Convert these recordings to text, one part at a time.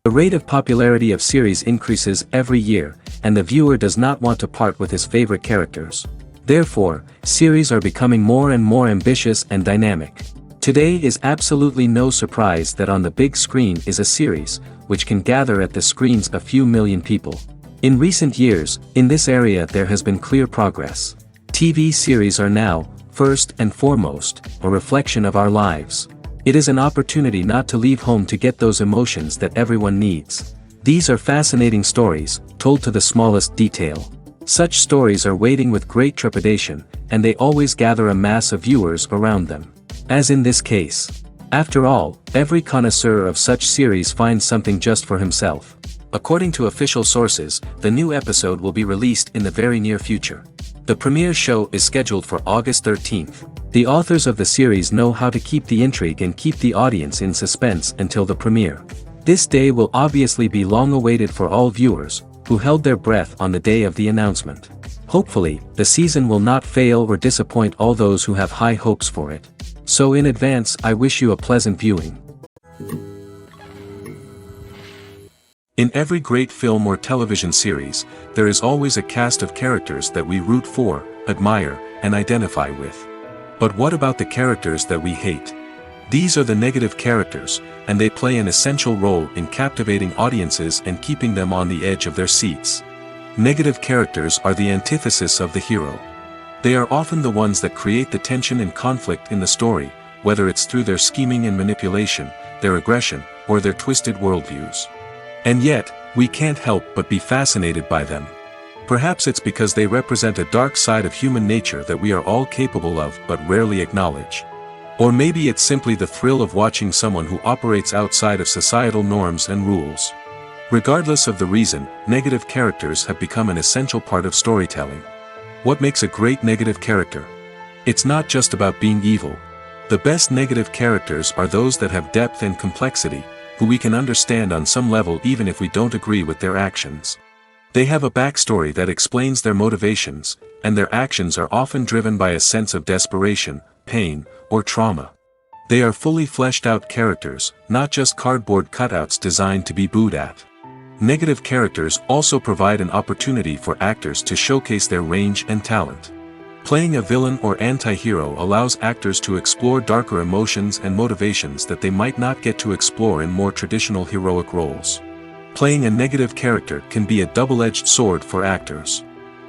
The rate of popularity of series increases every year, and the viewer does not want to part with his favorite characters. Therefore, series are becoming more and more ambitious and dynamic. Today is absolutely no surprise that on the big screen is a series, which can gather at the screens a few million people. In recent years, in this area there has been clear progress. TV series are now, first and foremost, a reflection of our lives. It is an opportunity not to leave home to get those emotions that everyone needs. These are fascinating stories, told to the smallest detail. Such stories are waiting with great trepidation, and they always gather a mass of viewers around them. As in this case. After all, every connoisseur of such series finds something just for himself. According to official sources, the new episode will be released in the very near future. The premiere show is scheduled for August 13th. The authors of the series know how to keep the intrigue and keep the audience in suspense until the premiere. This day will obviously be long awaited for all viewers, who held their breath on the day of the announcement. Hopefully, the season will not fail or disappoint all those who have high hopes for it. So in advance, I wish you a pleasant viewing. In every great film or television series, there is always a cast of characters that we root for, admire, and identify with. But what about the characters that we hate? These are the negative characters, and they play an essential role in captivating audiences and keeping them on the edge of their seats. Negative characters are the antithesis of the hero. They are often the ones that create the tension and conflict in the story, whether it's through their scheming and manipulation, their aggression, or their twisted worldviews. And yet, we can't help but be fascinated by them. Perhaps it's because they represent a dark side of human nature that we are all capable of but rarely acknowledge. Or maybe it's simply the thrill of watching someone who operates outside of societal norms and rules. Regardless of the reason, negative characters have become an essential part of storytelling. What makes a great negative character? It's not just about being evil. The best negative characters are those that have depth and complexity, who we can understand on some level even if we don't agree with their actions. They have a backstory that explains their motivations, and their actions are often driven by a sense of desperation, pain, or trauma. They are fully fleshed out characters, not just cardboard cutouts designed to be booed at. Negative characters also provide an opportunity for actors to showcase their range and talent. Playing a villain or anti-hero allows actors to explore darker emotions and motivations that they might not get to explore in more traditional heroic roles. Playing a negative character can be a double-edged sword for actors.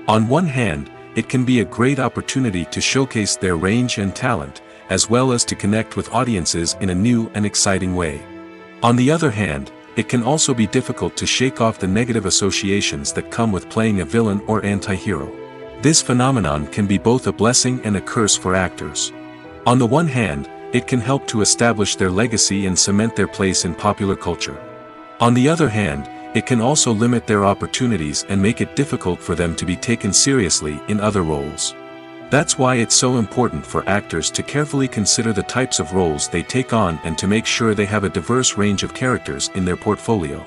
On one hand, it can be a great opportunity to showcase their range and talent, as well as to connect with audiences in a new and exciting way. On the other hand, it can also be difficult to shake off the negative associations that come with playing a villain or anti-hero. This phenomenon can be both a blessing and a curse for actors. On the one hand, it can help to establish their legacy and cement their place in popular culture. On the other hand, it can also limit their opportunities and make it difficult for them to be taken seriously in other roles. That's why it's so important for actors to carefully consider the types of roles they take on and to make sure they have a diverse range of characters in their portfolio.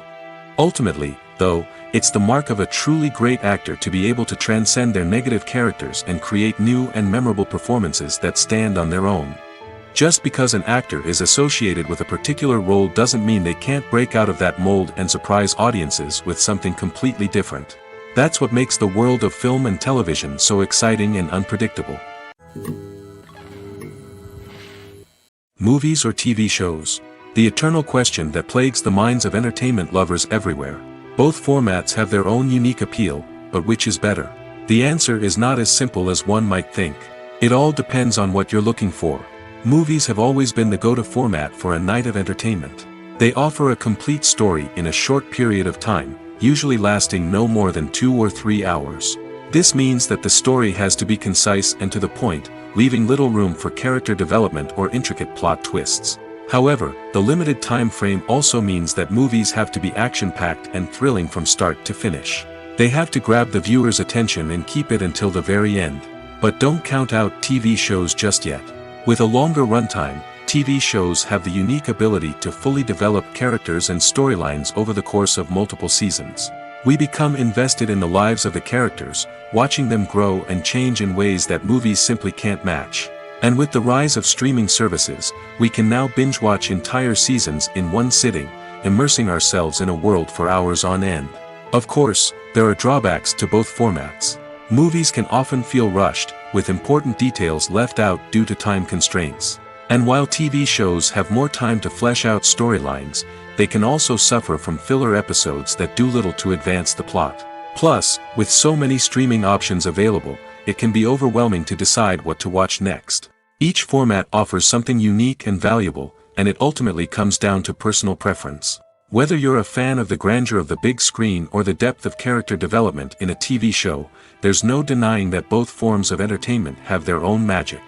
Ultimately, though, it's the mark of a truly great actor to be able to transcend their negative characters and create new and memorable performances that stand on their own. Just because an actor is associated with a particular role doesn't mean they can't break out of that mold and surprise audiences with something completely different. That's what makes the world of film and television so exciting and unpredictable. Movies or TV shows? the eternal question that plagues the minds of entertainment lovers everywhere. Both formats have their own unique appeal, but which is better? The answer is not as simple as one might think. It all depends on what you're looking for. Movies have always been the go-to format for a night of entertainment. They offer a complete story in a short period of time, usually lasting no more than 2 or 3 hours. This means that the story has to be concise and to the point, leaving little room for character development or intricate plot twists. However, the limited time frame also means that movies have to be action-packed and thrilling from start to finish. They have to grab the viewer's attention and keep it until the very end. But don't count out TV shows just yet. With a longer runtime, TV shows have the unique ability to fully develop characters and storylines over the course of multiple seasons. We become invested in the lives of the characters, watching them grow and change in ways that movies simply can't match. And with the rise of streaming services, we can now binge-watch entire seasons in one sitting, immersing ourselves in a world for hours on end. Of course, there are drawbacks to both formats. Movies can often feel rushed, with important details left out due to time constraints. And while TV shows have more time to flesh out storylines, they can also suffer from filler episodes that do little to advance the plot. Plus, with so many streaming options available, it can be overwhelming to decide what to watch next. Each format offers something unique and valuable, and it ultimately comes down to personal preference. Whether you're a fan of the grandeur of the big screen or the depth of character development in a TV show, there's no denying that both forms of entertainment have their own magic.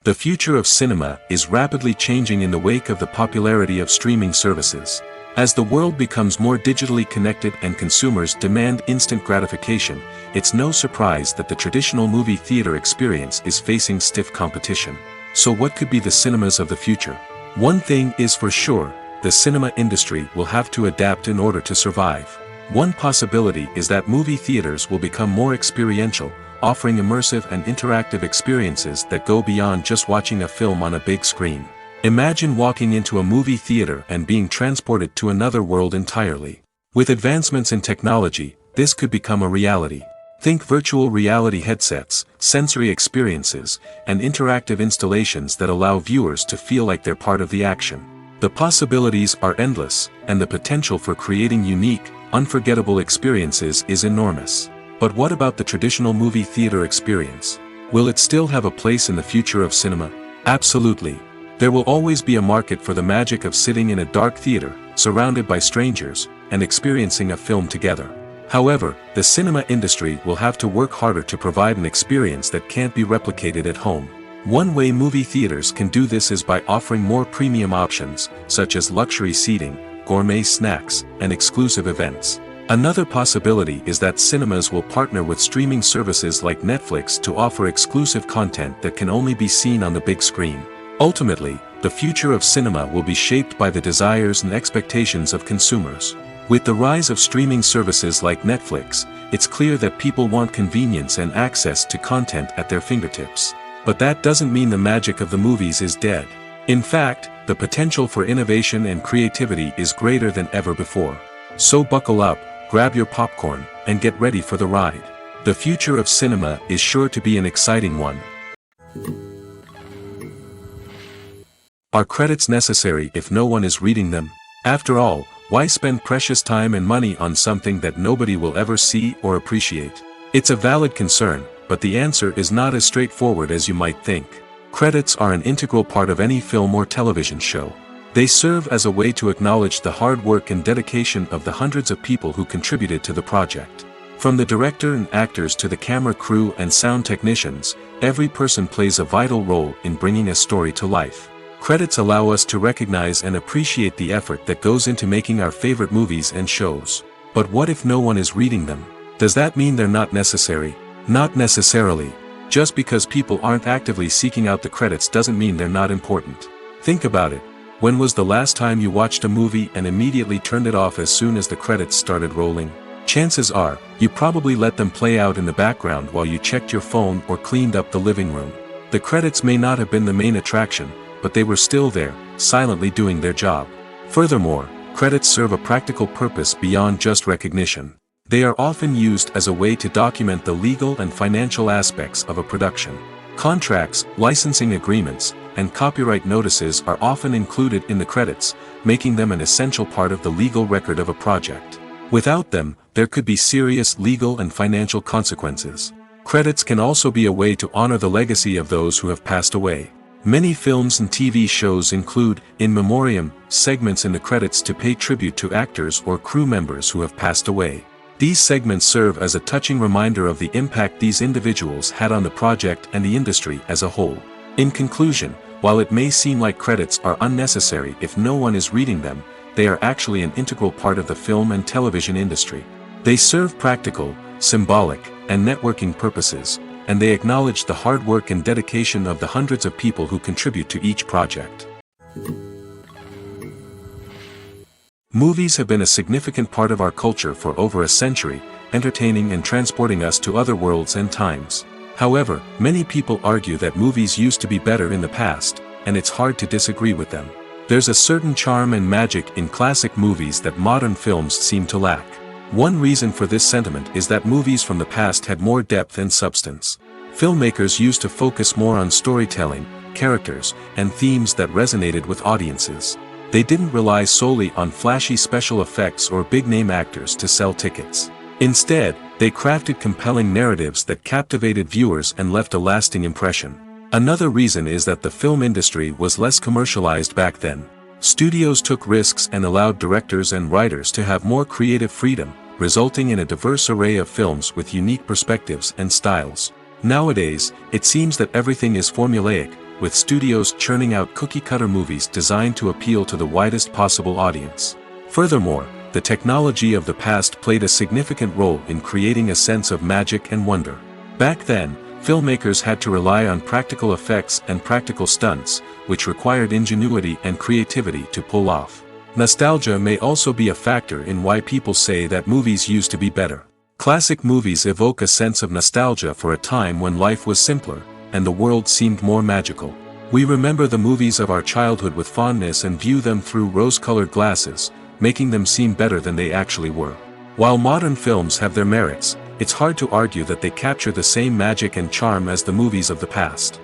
The future of cinema is rapidly changing in the wake of the popularity of streaming services. As the world becomes more digitally connected and consumers demand instant gratification, it's no surprise that the traditional movie theater experience is facing stiff competition. So what could be the cinemas of the future? One thing is for sure, the cinema industry will have to adapt in order to survive. One possibility is that movie theaters will become more experiential, offering immersive and interactive experiences that go beyond just watching a film on a big screen. Imagine walking into a movie theater and being transported to another world entirely. With advancements in technology, this could become a reality. Think virtual reality headsets, sensory experiences, and interactive installations that allow viewers to feel like they're part of the action. The possibilities are endless, and the potential for creating unique, unforgettable experiences is enormous. But what about the traditional movie theater experience? Will it still have a place in the future of cinema? Absolutely. There will always be a market for the magic of sitting in a dark theater, surrounded by strangers, and experiencing a film together. However, the cinema industry will have to work harder to provide an experience that can't be replicated at home. One way movie theaters can do this is by offering more premium options, such as luxury seating, gourmet snacks, and exclusive events. Another possibility is that cinemas will partner with streaming services like Netflix to offer exclusive content that can only be seen on the big screen. Ultimately, the future of cinema will be shaped by the desires and expectations of consumers. With the rise of streaming services like Netflix, it's clear that people want convenience and access to content at their fingertips. But that doesn't mean the magic of the movies is dead. In fact, the potential for innovation and creativity is greater than ever before. So buckle up, grab your popcorn, and get ready for the ride. The future of cinema is sure to be an exciting one. Are credits necessary if no one is reading them? After all, why spend precious time and money on something that nobody will ever see or appreciate? It's a valid concern, but the answer is not as straightforward as you might think. Credits are an integral part of any film or television show. They serve as a way to acknowledge the hard work and dedication of the hundreds of people who contributed to the project. From the director and actors to the camera crew and sound technicians, every person plays a vital role in bringing a story to life. Credits allow us to recognize and appreciate the effort that goes into making our favorite movies and shows. But what if no one is reading them? Does that mean they're not necessary? Not necessarily. Just because people aren't actively seeking out the credits doesn't mean they're not important. Think about it. When was the last time you watched a movie and immediately turned it off as soon as the credits started rolling? Chances are, you probably let them play out in the background while you checked your phone or cleaned up the living room. The credits may not have been the main attraction, but they were still there, silently doing their job. Furthermore, credits serve a practical purpose beyond just recognition. They are often used as a way to document the legal and financial aspects of a production. Contracts, licensing agreements, and copyright notices are often included in the credits, making them an essential part of the legal record of a project. Without them, there could be serious legal and financial consequences. Credits can also be a way to honor the legacy of those who have passed away. Many films and TV shows include, in memoriam, segments in the credits to pay tribute to actors or crew members who have passed away. These segments serve as a touching reminder of the impact these individuals had on the project and the industry as a whole. In conclusion, while it may seem like credits are unnecessary if no one is reading them, they are actually an integral part of the film and television industry. They serve practical, symbolic, and networking purposes, and they acknowledge the hard work and dedication of the hundreds of people who contribute to each project. Movies have been a significant part of our culture for over a century, entertaining and transporting us to other worlds and times. However, many people argue that movies used to be better in the past, and it's hard to disagree with them. There's a certain charm and magic in classic movies that modern films seem to lack. One reason for this sentiment is that movies from the past had more depth and substance. Filmmakers used to focus more on storytelling, characters, and themes that resonated with audiences. They didn't rely solely on flashy special effects or big-name actors to sell tickets. Instead, they crafted compelling narratives that captivated viewers and left a lasting impression. Another reason is that the film industry was less commercialized back then. Studios took risks and allowed directors and writers to have more creative freedom, resulting in a diverse array of films with unique perspectives and styles. Nowadays, it seems that everything is formulaic, with studios churning out cookie-cutter movies designed to appeal to the widest possible audience. Furthermore, the technology of the past played a significant role in creating a sense of magic and wonder. Back then, filmmakers had to rely on practical effects and practical stunts, which required ingenuity and creativity to pull off. Nostalgia may also be a factor in why people say that movies used to be better. Classic movies evoke a sense of nostalgia for a time when life was simpler, and the world seemed more magical. We remember the movies of our childhood with fondness and view them through rose-colored glasses, making them seem better than they actually were. While modern films have their merits, it's hard to argue that they capture the same magic and charm as the movies of the past.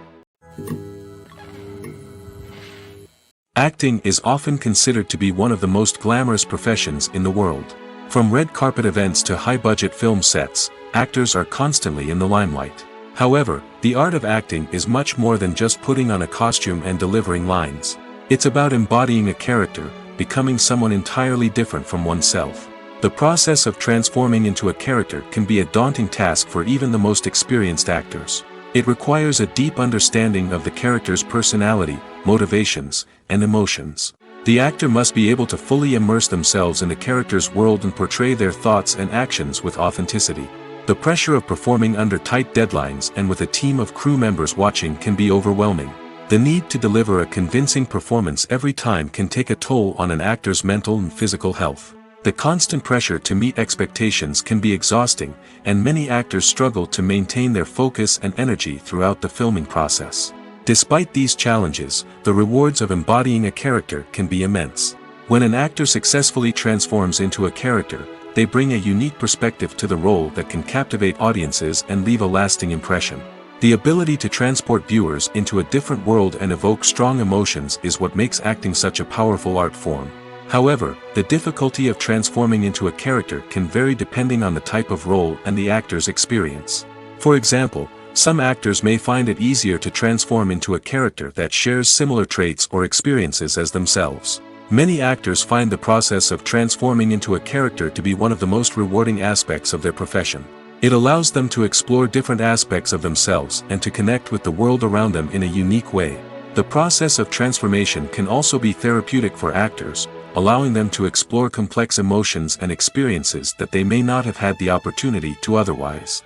Acting is often considered to be one of the most glamorous professions in the world. From red carpet events to high-budget film sets, actors are constantly in the limelight. However, the art of acting is much more than just putting on a costume and delivering lines. It's about embodying a character, becoming someone entirely different from oneself. The process of transforming into a character can be a daunting task for even the most experienced actors. It requires a deep understanding of the character's personality, motivations, and emotions. The actor must be able to fully immerse themselves in the character's world and portray their thoughts and actions with authenticity. The pressure of performing under tight deadlines and with a team of crew members watching can be overwhelming. The need to deliver a convincing performance every time can take a toll on an actor's mental and physical health. The constant pressure to meet expectations can be exhausting, and many actors struggle to maintain their focus and energy throughout the filming process. Despite these challenges, the rewards of embodying a character can be immense. When an actor successfully transforms into a character, they bring a unique perspective to the role that can captivate audiences and leave a lasting impression. The ability to transport viewers into a different world and evoke strong emotions is what makes acting such a powerful art form. However, the difficulty of transforming into a character can vary depending on the type of role and the actor's experience. For example, some actors may find it easier to transform into a character that shares similar traits or experiences as themselves. Many actors find the process of transforming into a character to be one of the most rewarding aspects of their profession. It allows them to explore different aspects of themselves and to connect with the world around them in a unique way. The process of transformation can also be therapeutic for actors, allowing them to explore complex emotions and experiences that they may not have had the opportunity to otherwise.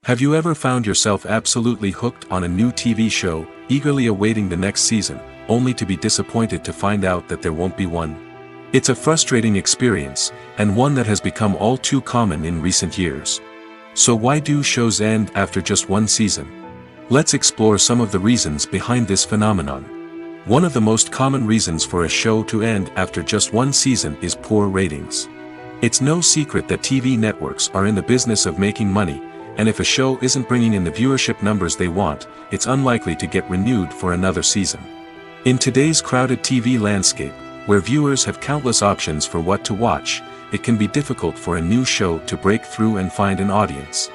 Have you ever found yourself absolutely hooked on a new TV show, eagerly awaiting the next season, only to be disappointed to find out that there won't be one? It's a frustrating experience, and one that has become all too common in recent years. So why do shows end after just one season? Let's explore some of the reasons behind this phenomenon. One of the most common reasons for a show to end after just one season is poor ratings. It's no secret that TV networks are in the business of making money, and if a show isn't bringing in the viewership numbers they want, it's unlikely to get renewed for another season. In today's crowded TV landscape, where viewers have countless options for what to watch, it can be difficult for a new show to break through and find an audience.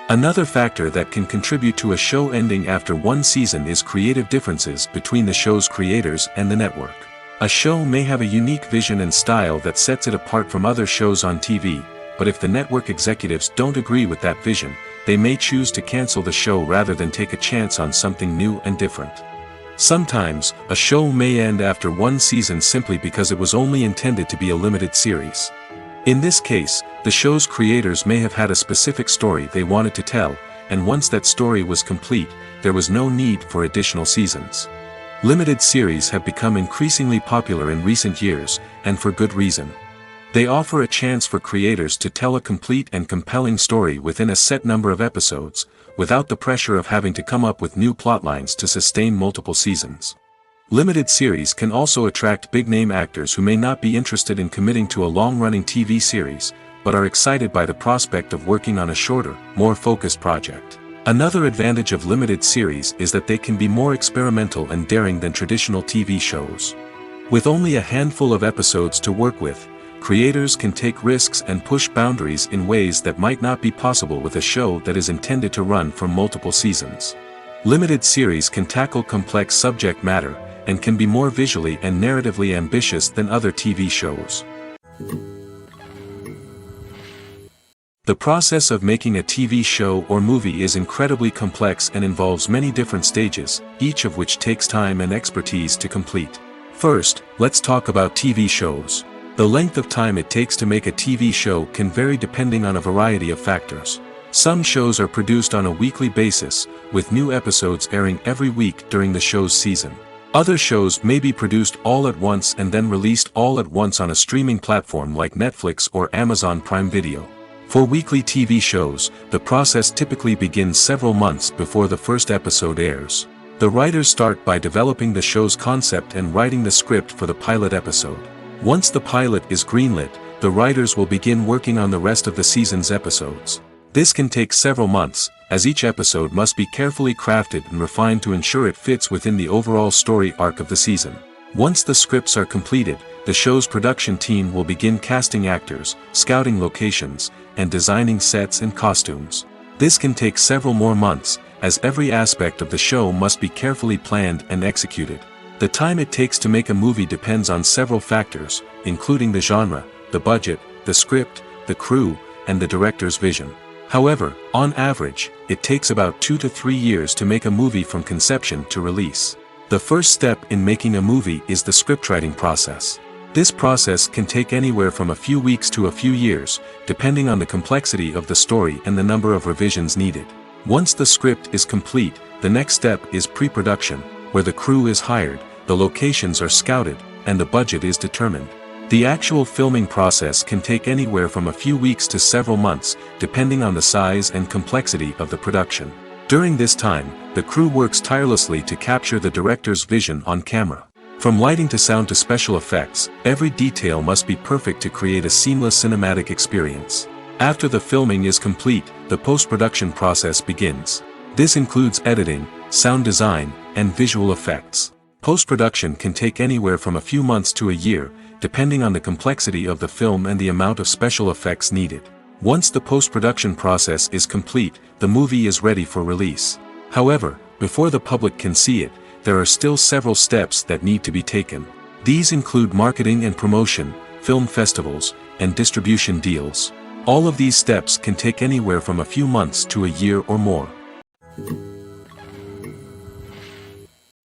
Another factor that can contribute to a show ending after one season is creative differences between the show's creators and the network. A show may have a unique vision and style that sets it apart from other shows on TV, but if the network executives don't agree with that vision, they may choose to cancel the show rather than take a chance on something new and different. Sometimes, a show may end after one season simply because it was only intended to be a limited series. In this case, the show's creators may have had a specific story they wanted to tell, and once that story was complete, there was no need for additional seasons. Limited series have become increasingly popular in recent years, and for good reason. They offer a chance for creators to tell a complete and compelling story within a set number of episodes, without the pressure of having to come up with new plotlines to sustain multiple seasons. Limited series can also attract big-name actors who may not be interested in committing to a long-running TV series, but are excited by the prospect of working on a shorter, more focused project. Another advantage of limited series is that they can be more experimental and daring than traditional TV shows. With only a handful of episodes to work with, creators can take risks and push boundaries in ways that might not be possible with a show that is intended to run for multiple seasons. Limited series can tackle complex subject matter, and can be more visually and narratively ambitious than other TV shows. The process of making a TV show or movie is incredibly complex and involves many different stages, each of which takes time and expertise to complete. First, let's talk about TV shows. The length of time it takes to make a TV show can vary depending on a variety of factors. Some shows are produced on a weekly basis, with new episodes airing every week during the show's season. Other shows may be produced all at once and then released all at once on a streaming platform like Netflix or Amazon Prime Video. For weekly TV shows, the process typically begins several months before the first episode airs. The writers start by developing the show's concept and writing the script for the pilot episode. Once the pilot is greenlit, the writers will begin working on the rest of the season's episodes. This can take several months, as each episode must be carefully crafted and refined to ensure it fits within the overall story arc of the season. Once the scripts are completed, the show's production team will begin casting actors, scouting locations, and designing sets and costumes. This can take several more months, as every aspect of the show must be carefully planned and executed. The time it takes to make a movie depends on several factors, including the genre, the budget, the script, the crew, and the director's vision. However, on average, it takes about 2 to 3 years to make a movie from conception to release. The first step in making a movie is the scriptwriting process. This process can take anywhere from a few weeks to a few years, depending on the complexity of the story and the number of revisions needed. Once the script is complete, the next step is pre-production, where the crew is hired, the locations are scouted, and the budget is determined. The actual filming process can take anywhere from a few weeks to several months, depending on the size and complexity of the production. During this time, the crew works tirelessly to capture the director's vision on camera. From lighting to sound to special effects, every detail must be perfect to create a seamless cinematic experience. After the filming is complete, the post-production process begins. This includes editing, sound design, and visual effects. Post-production can take anywhere from a few months to a year, depending on the complexity of the film and the amount of special effects needed. Once the post-production process is complete, the movie is ready for release. However, before the public can see it, there are still several steps that need to be taken. These include marketing and promotion, film festivals, and distribution deals. All of these steps can take anywhere from a few months to a year or more.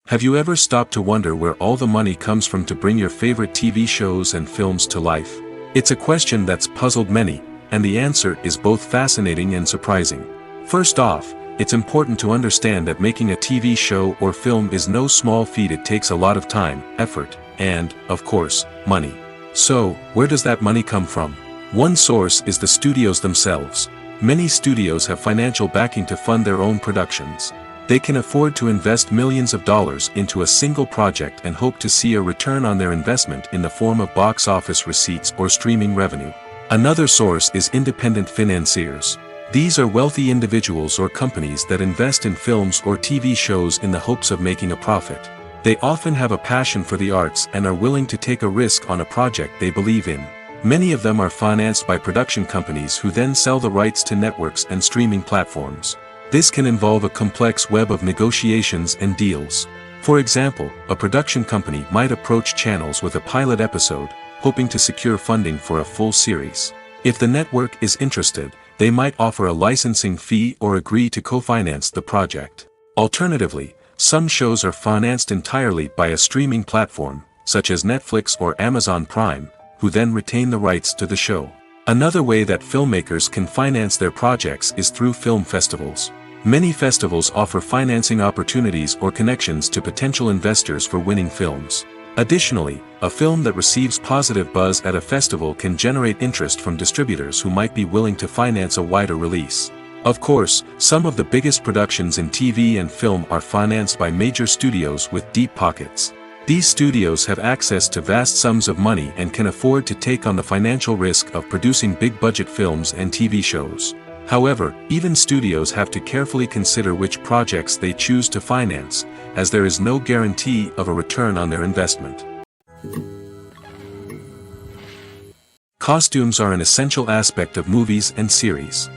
Have you ever stopped to wonder where all the money comes from to bring your favorite TV shows and films to life? It's a question that's puzzled many, and the answer is both fascinating and surprising. First off, it's important to understand that making a TV show or film is no small feat. It takes a lot of time, effort, and, of course, money. So, where does that money come from? One source is the studios themselves. Many studios have financial backing to fund their own productions. They can afford to invest millions of dollars into a single project and hope to see a return on their investment in the form of box office receipts or streaming revenue. Another source is independent financiers. These are wealthy individuals or companies that invest in films or TV shows in the hopes of making a profit. They often have a passion for the arts and are willing to take a risk on a project they believe in. Many of them are financed by production companies who then sell the rights to networks and streaming platforms. This can involve a complex web of negotiations and deals. For example, a production company might approach channels with a pilot episode, hoping to secure funding for a full series. If the network is interested, they might offer a licensing fee or agree to co-finance the project. Alternatively, some shows are financed entirely by a streaming platform, such as Netflix or Amazon Prime, who then retain the rights to the show. Another way that filmmakers can finance their projects is through film festivals. Many festivals offer financing opportunities or connections to potential investors for winning films. Additionally, a film that receives positive buzz at a festival can generate interest from distributors who might be willing to finance a wider release. Of course, some of the biggest productions in TV and film are financed by major studios with deep pockets. These studios have access to vast sums of money and can afford to take on the financial risk of producing big-budget films and TV shows. However, even studios have to carefully consider which projects they choose to finance, as there is no guarantee of a return on their investment. Costumes are an essential aspect of movies and series.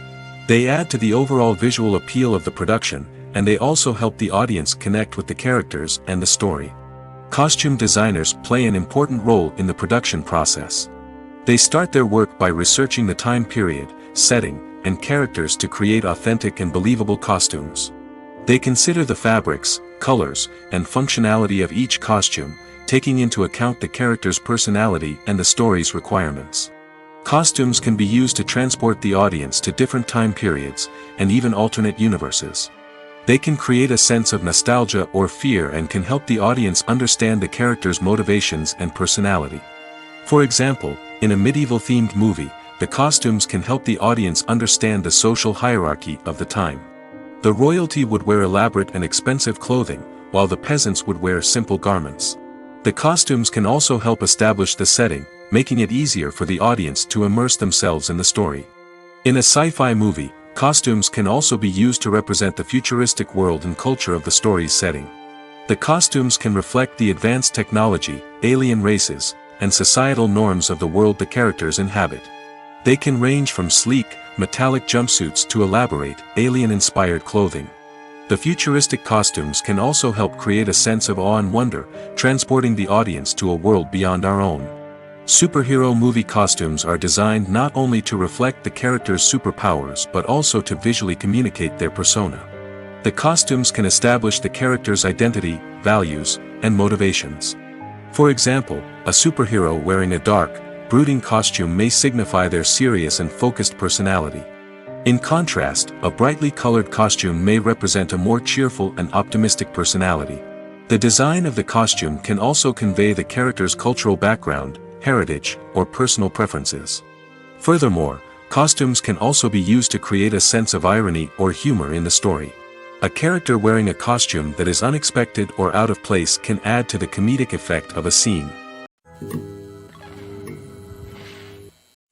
They add to the overall visual appeal of the production, and they also help the audience connect with the characters and the story. Costume designers play an important role in the production process. They start their work by researching the time period, setting, and characters to create authentic and believable costumes. They consider the fabrics, colors, and functionality of each costume, taking into account the character's personality and the story's requirements. Costumes can be used to transport the audience to different time periods, and even alternate universes. They can create a sense of nostalgia or fear and can help the audience understand the character's motivations and personality. For example, in a medieval-themed movie, the costumes can help the audience understand the social hierarchy of the time. The royalty would wear elaborate and expensive clothing, while the peasants would wear simple garments. The costumes can also help establish the setting, making it easier for the audience to immerse themselves in the story. In a sci-fi movie, costumes can also be used to represent the futuristic world and culture of the story's setting. The costumes can reflect the advanced technology, alien races, and societal norms of the world the characters inhabit. They can range from sleek, metallic jumpsuits to elaborate, alien-inspired clothing. The futuristic costumes can also help create a sense of awe and wonder, transporting the audience to a world beyond our own. Superhero movie costumes are designed not only to reflect the character's superpowers but also to visually communicate their persona. The costumes can establish the character's identity, values, and motivations. For example, a superhero wearing a dark, brooding costume may signify their serious and focused personality. In contrast, a brightly colored costume may represent a more cheerful and optimistic personality. The design of the costume can also convey the character's cultural background, heritage, or personal preferences. Furthermore, costumes can also be used to create a sense of irony or humor in the story. A character wearing a costume that is unexpected or out of place can add to the comedic effect of a scene.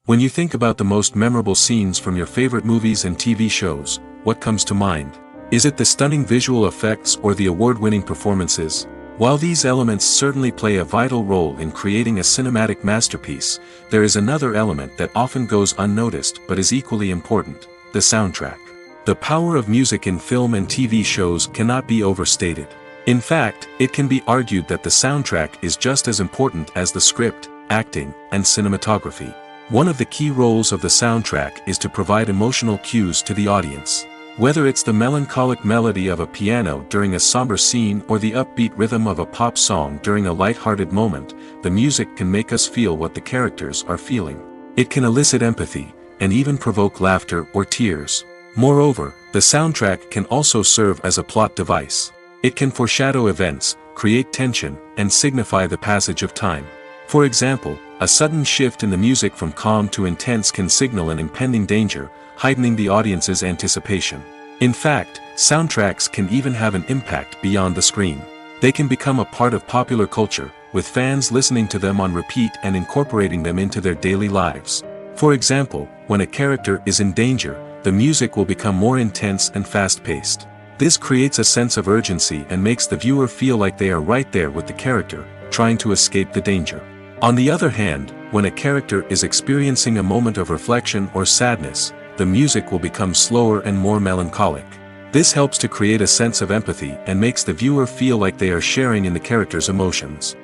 When you think about the most memorable scenes from your favorite movies and TV shows, what comes to mind? Is it the stunning visual effects or the award-winning performances? While these elements certainly play a vital role in creating a cinematic masterpiece, there is another element that often goes unnoticed but is equally important: the soundtrack. The power of music in film and TV shows cannot be overstated. In fact, it can be argued that the soundtrack is just as important as the script, acting, and cinematography. One of the key roles of the soundtrack is to provide emotional cues to the audience. Whether it's the melancholic melody of a piano during a somber scene or the upbeat rhythm of a pop song during a light-hearted moment, the music can make us feel what the characters are feeling. It can elicit empathy, and even provoke laughter or tears. Moreover, the soundtrack can also serve as a plot device. It can foreshadow events, create tension, and signify the passage of time. For example, a sudden shift in the music from calm to intense can signal an impending danger, heightening the audience's anticipation. In fact, soundtracks can even have an impact beyond the screen. They can become a part of popular culture, with fans listening to them on repeat and incorporating them into their daily lives. For example, when a character is in danger, the music will become more intense and fast-paced. This creates a sense of urgency and makes the viewer feel like they are right there with the character, trying to escape the danger. On the other hand, when a character is experiencing a moment of reflection or sadness, the music will become slower and more melancholic. This helps to create a sense of empathy and makes the viewer feel like they are sharing in the character's emotions.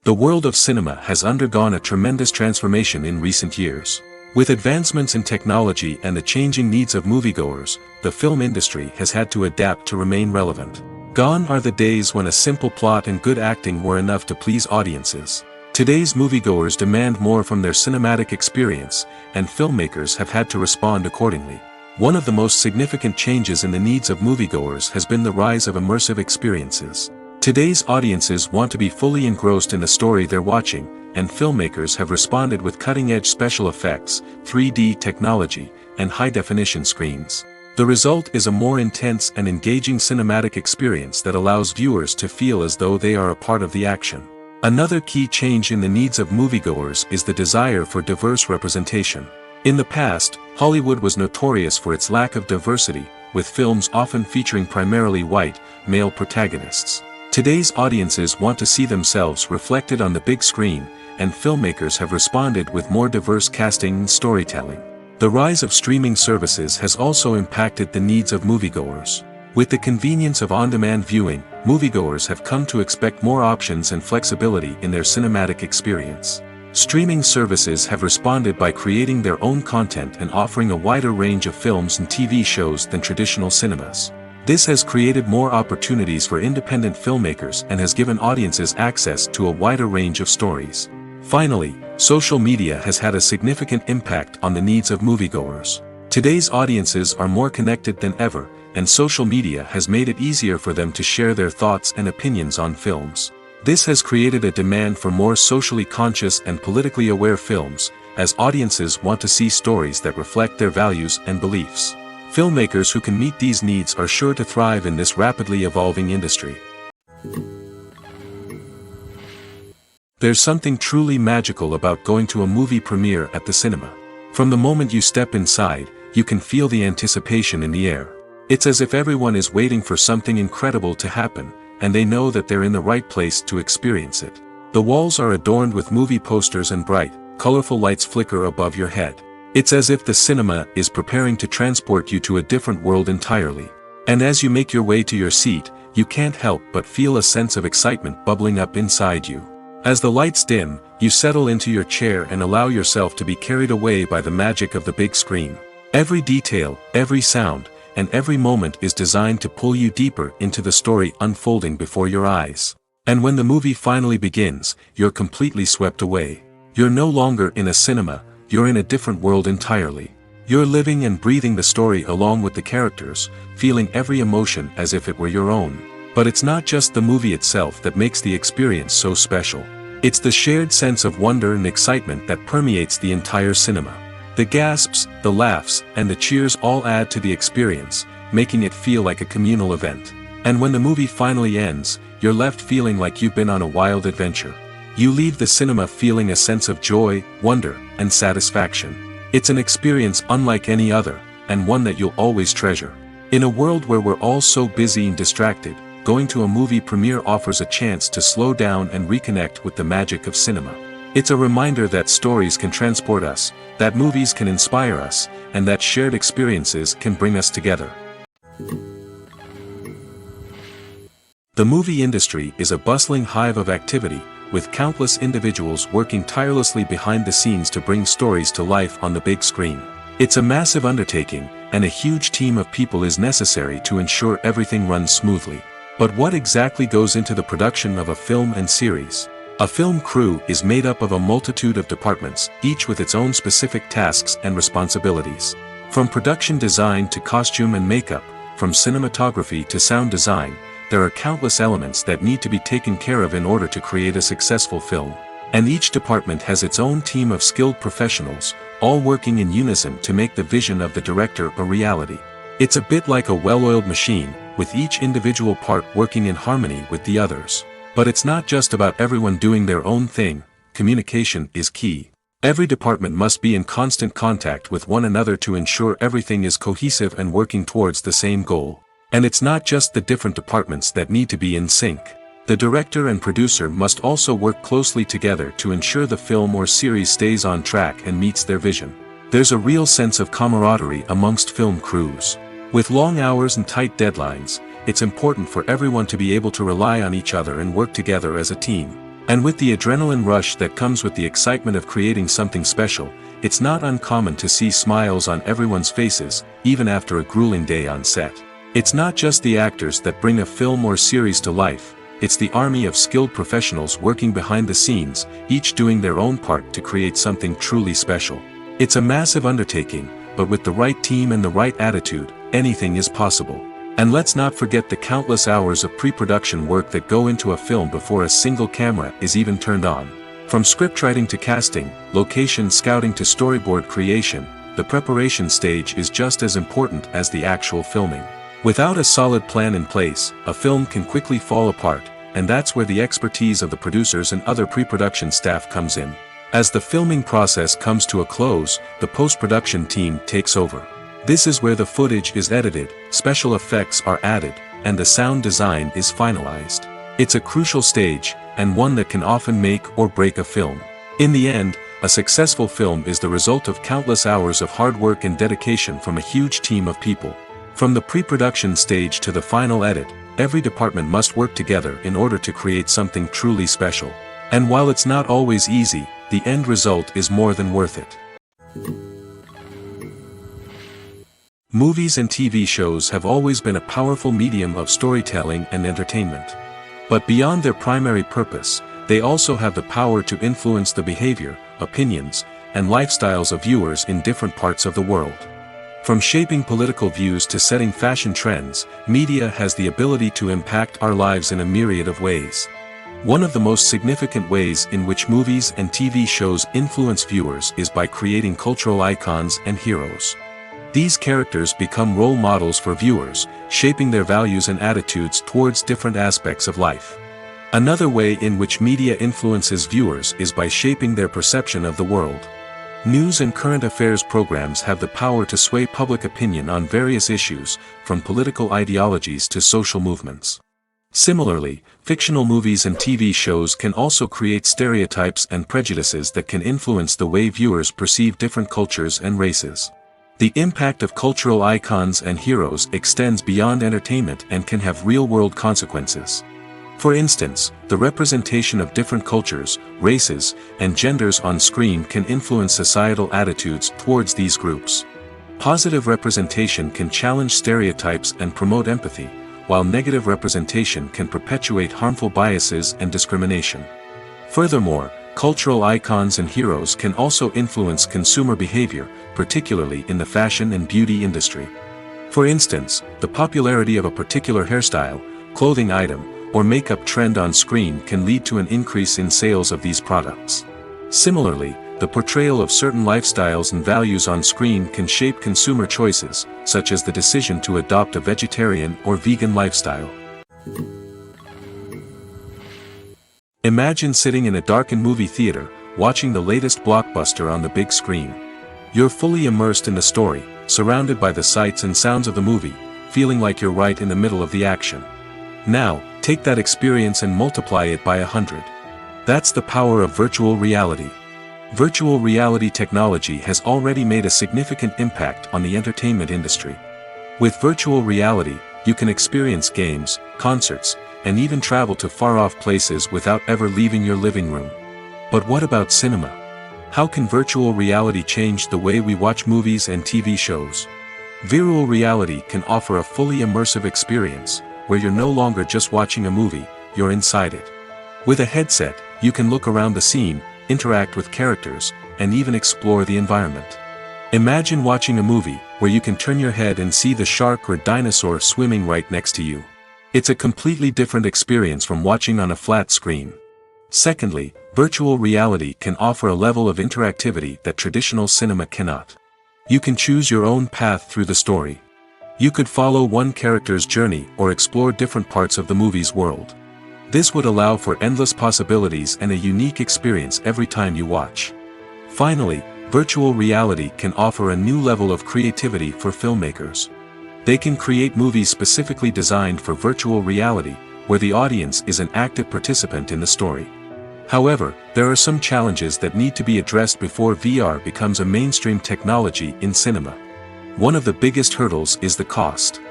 The world of cinema has undergone a tremendous transformation in recent years. With advancements in technology and the changing needs of moviegoers, the film industry has had to adapt to remain relevant. Gone are the days when a simple plot and good acting were enough to please audiences. Today's moviegoers demand more from their cinematic experience, and filmmakers have had to respond accordingly. One of the most significant changes in the needs of moviegoers has been the rise of immersive experiences. Today's audiences want to be fully engrossed in the story they're watching, and filmmakers have responded with cutting-edge special effects, 3D technology, and high-definition screens. The result is a more intense and engaging cinematic experience that allows viewers to feel as though they are a part of the action. Another key change in the needs of moviegoers is the desire for diverse representation. In the past, Hollywood was notorious for its lack of diversity, with films often featuring primarily white, male protagonists. Today's audiences want to see themselves reflected on the big screen, and filmmakers have responded with more diverse casting and storytelling. The rise of streaming services has also impacted the needs of moviegoers. With the convenience of on-demand viewing, moviegoers have come to expect more options and flexibility in their cinematic experience. Streaming services have responded by creating their own content and offering a wider range of films and TV shows than traditional cinemas. This has created more opportunities for independent filmmakers and has given audiences access to a wider range of stories. Finally, social media has had a significant impact on the needs of moviegoers. Today's audiences are more connected than ever, and social media has made it easier for them to share their thoughts and opinions on films. This has created a demand for more socially conscious and politically aware films, as audiences want to see stories that reflect their values and beliefs. Filmmakers who can meet these needs are sure to thrive in this rapidly evolving industry. There's something truly magical about going to a movie premiere at the cinema. From the moment you step inside, you can feel the anticipation in the air. It's as if everyone is waiting for something incredible to happen, and they know that they're in the right place to experience it. The walls are adorned with movie posters and bright, colorful lights flicker above your head. It's as if the cinema is preparing to transport you to a different world entirely. And as you make your way to your seat, you can't help but feel a sense of excitement bubbling up inside you. As the lights dim, you settle into your chair and allow yourself to be carried away by the magic of the big screen. Every detail, every sound, and every moment is designed to pull you deeper into the story unfolding before your eyes. And when the movie finally begins, you're completely swept away. You're no longer in a cinema, you're in a different world entirely. You're living and breathing the story along with the characters, feeling every emotion as if it were your own. But it's not just the movie itself that makes the experience so special. It's the shared sense of wonder and excitement that permeates the entire cinema. The gasps, the laughs, and the cheers all add to the experience, making it feel like a communal event. And when the movie finally ends, you're left feeling like you've been on a wild adventure. You leave the cinema feeling a sense of joy, wonder, and satisfaction. It's an experience unlike any other, and one that you'll always treasure. In a world where we're all so busy and distracted, going to a movie premiere offers a chance to slow down and reconnect with the magic of cinema. It's a reminder that stories can transport us, that movies can inspire us, and that shared experiences can bring us together. The movie industry is a bustling hive of activity, with countless individuals working tirelessly behind the scenes to bring stories to life on the big screen. It's a massive undertaking, and a huge team of people is necessary to ensure everything runs smoothly. But what exactly goes into the production of a film and series? A film crew is made up of a multitude of departments, each with its own specific tasks and responsibilities. From production design to costume and makeup, from cinematography to sound design, there are countless elements that need to be taken care of in order to create a successful film. And each department has its own team of skilled professionals, all working in unison to make the vision of the director a reality. It's a bit like a well-oiled machine, with each individual part working in harmony with the others. But it's not just about everyone doing their own thing, communication is key. Every department must be in constant contact with one another to ensure everything is cohesive and working towards the same goal. And it's not just the different departments that need to be in sync. The director and producer must also work closely together to ensure the film or series stays on track and meets their vision. There's a real sense of camaraderie amongst film crews. With long hours and tight deadlines, it's important for everyone to be able to rely on each other and work together as a team. And with the adrenaline rush that comes with the excitement of creating something special, it's not uncommon to see smiles on everyone's faces, even after a grueling day on set. It's not just the actors that bring a film or series to life, it's the army of skilled professionals working behind the scenes, each doing their own part to create something truly special. It's a massive undertaking, but with the right team and the right attitude, anything is possible. And let's not forget the countless hours of pre-production work that go into a film before a single camera is even turned on. From scriptwriting to casting, location scouting to storyboard creation, the preparation stage is just as important as the actual filming. Without a solid plan in place, a film can quickly fall apart, and that's where the expertise of the producers and other pre-production staff comes in. As the filming process comes to a close, the post-production team takes over. This is where the footage is edited, special effects are added, and the sound design is finalized. It's a crucial stage, and one that can often make or break a film. In the end, a successful film is the result of countless hours of hard work and dedication from a huge team of people. From the pre-production stage to the final edit, every department must work together in order to create something truly special. And while it's not always easy, the end result is more than worth it. Movies and TV shows have always been a powerful medium of storytelling and entertainment. But beyond their primary purpose, they also have the power to influence the behavior, opinions, and lifestyles of viewers in different parts of the world. From shaping political views to setting fashion trends, media has the ability to impact our lives in a myriad of ways. One of the most significant ways in which movies and TV shows influence viewers is by creating cultural icons and heroes. These characters become role models for viewers, shaping their values and attitudes towards different aspects of life. Another way in which media influences viewers is by shaping their perception of the world. News and current affairs programs have the power to sway public opinion on various issues, from political ideologies to social movements. Similarly, fictional movies and TV shows can also create stereotypes and prejudices that can influence the way viewers perceive different cultures and races. The impact of cultural icons and heroes extends beyond entertainment and can have real-world consequences. For instance, the representation of different cultures, races, and genders on screen can influence societal attitudes towards these groups. Positive representation can challenge stereotypes and promote empathy, while negative representation can perpetuate harmful biases and discrimination. Furthermore, cultural icons and heroes can also influence consumer behavior, particularly in the fashion and beauty industry. For instance, the popularity of a particular hairstyle, clothing item, or makeup trend on screen can lead to an increase in sales of these products. Similarly, the portrayal of certain lifestyles and values on screen can shape consumer choices, such as the decision to adopt a vegetarian or vegan lifestyle. Imagine sitting in a darkened movie theater, watching the latest blockbuster on the big screen. You're fully immersed in the story, surrounded by the sights and sounds of the movie, feeling like you're right in the middle of the action. Now, take that experience and multiply it by 100. That's the power of virtual reality. Virtual reality technology has already made a significant impact on the entertainment industry. With virtual reality, you can experience games, concerts, and even travel to far-off places without ever leaving your living room. But what about cinema? How can virtual reality change the way we watch movies and TV shows? Virtual reality can offer a fully immersive experience, where you're no longer just watching a movie, you're inside it. With a headset, you can look around the scene, interact with characters, and even explore the environment. Imagine watching a movie, where you can turn your head and see the shark or dinosaur swimming right next to you. It's a completely different experience from watching on a flat screen. Secondly, virtual reality can offer a level of interactivity that traditional cinema cannot. You can choose your own path through the story. You could follow one character's journey or explore different parts of the movie's world. This would allow for endless possibilities and a unique experience every time you watch. Finally, virtual reality can offer a new level of creativity for filmmakers. They can create movies specifically designed for virtual reality, where the audience is an active participant in the story. However, there are some challenges that need to be addressed before VR becomes a mainstream technology in cinema. One of the biggest hurdles is the cost.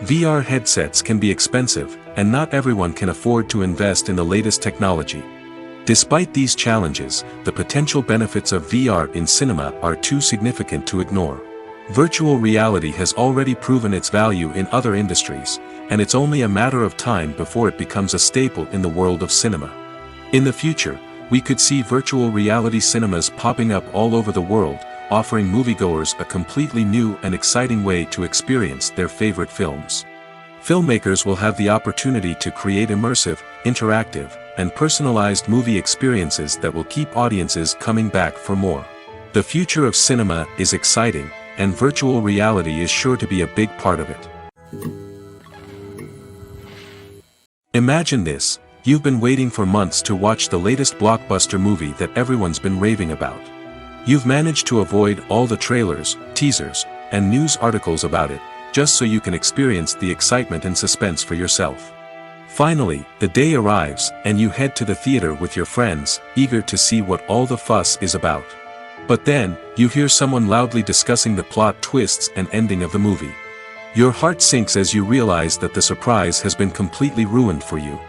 VR headsets can be expensive, and not everyone can afford to invest in the latest technology. Despite these challenges, the potential benefits of VR in cinema are too significant to ignore. Virtual reality has already proven its value in other industries, and it's only a matter of time before it becomes a staple in the world of cinema. In the future, we could see virtual reality cinemas popping up all over the world, offering moviegoers a completely new and exciting way to experience their favorite films. Filmmakers will have the opportunity to create immersive, interactive, and personalized movie experiences that will keep audiences coming back for more. The future of cinema is exciting, and virtual reality is sure to be a big part of it. Imagine this: you've been waiting for months to watch the latest blockbuster movie that everyone's been raving about. You've managed to avoid all the trailers, teasers, and news articles about it, just so you can experience the excitement and suspense for yourself. Finally, the day arrives, and you head to the theater with your friends, eager to see what all the fuss is about. But then, you hear someone loudly discussing the plot twists and ending of the movie. Your heart sinks as you realize that the surprise has been completely ruined for you.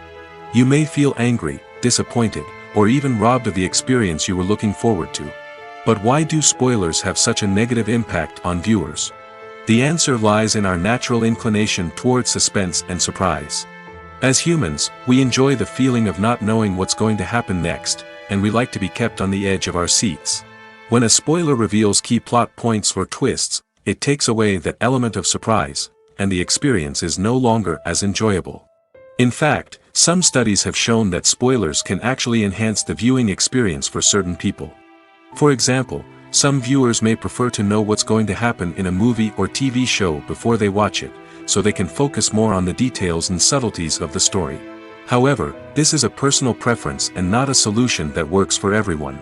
You may feel angry, disappointed, or even robbed of the experience you were looking forward to. But why do spoilers have such a negative impact on viewers? The answer lies in our natural inclination towards suspense and surprise. As humans, we enjoy the feeling of not knowing what's going to happen next, and we like to be kept on the edge of our seats. When a spoiler reveals key plot points or twists, it takes away that element of surprise, and the experience is no longer as enjoyable. In fact, some studies have shown that spoilers can actually enhance the viewing experience for certain people. For example, some viewers may prefer to know what's going to happen in a movie or TV show before they watch it, so they can focus more on the details and subtleties of the story. However, this is a personal preference and not a solution that works for everyone.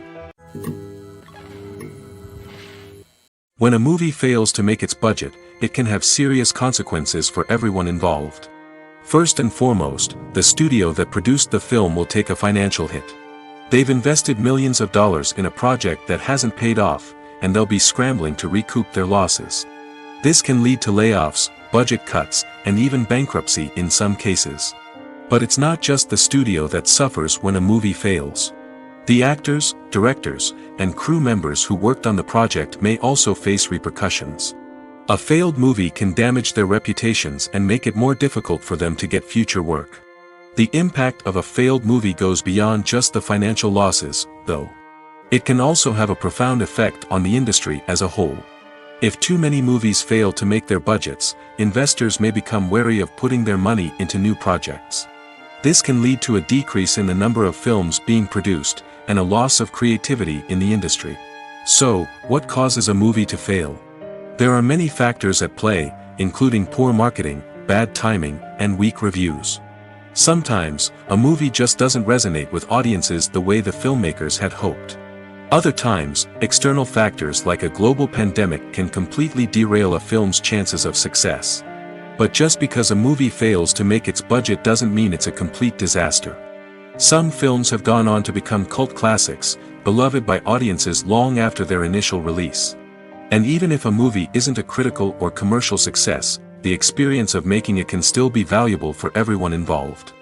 When a movie fails to make its budget, it can have serious consequences for everyone involved. First and foremost, the studio that produced the film will take a financial hit. They've invested millions of dollars in a project that hasn't paid off, and they'll be scrambling to recoup their losses. This can lead to layoffs, budget cuts, and even bankruptcy in some cases. But it's not just the studio that suffers when a movie fails. The actors, directors, and crew members who worked on the project may also face repercussions. A failed movie can damage their reputations and make it more difficult for them to get future work. The impact of a failed movie goes beyond just the financial losses, though. It can also have a profound effect on the industry as a whole. If too many movies fail to make their budgets, investors may become wary of putting their money into new projects. This can lead to a decrease in the number of films being produced, and a loss of creativity in the industry. So, what causes a movie to fail? There are many factors at play, including poor marketing, bad timing, and weak reviews. Sometimes, a movie just doesn't resonate with audiences the way the filmmakers had hoped. Other times, external factors like a global pandemic can completely derail a film's chances of success. But just because a movie fails to make its budget doesn't mean it's a complete disaster. Some films have gone on to become cult classics, beloved by audiences long after their initial release. And even if a movie isn't a critical or commercial success, the experience of making it can still be valuable for everyone involved.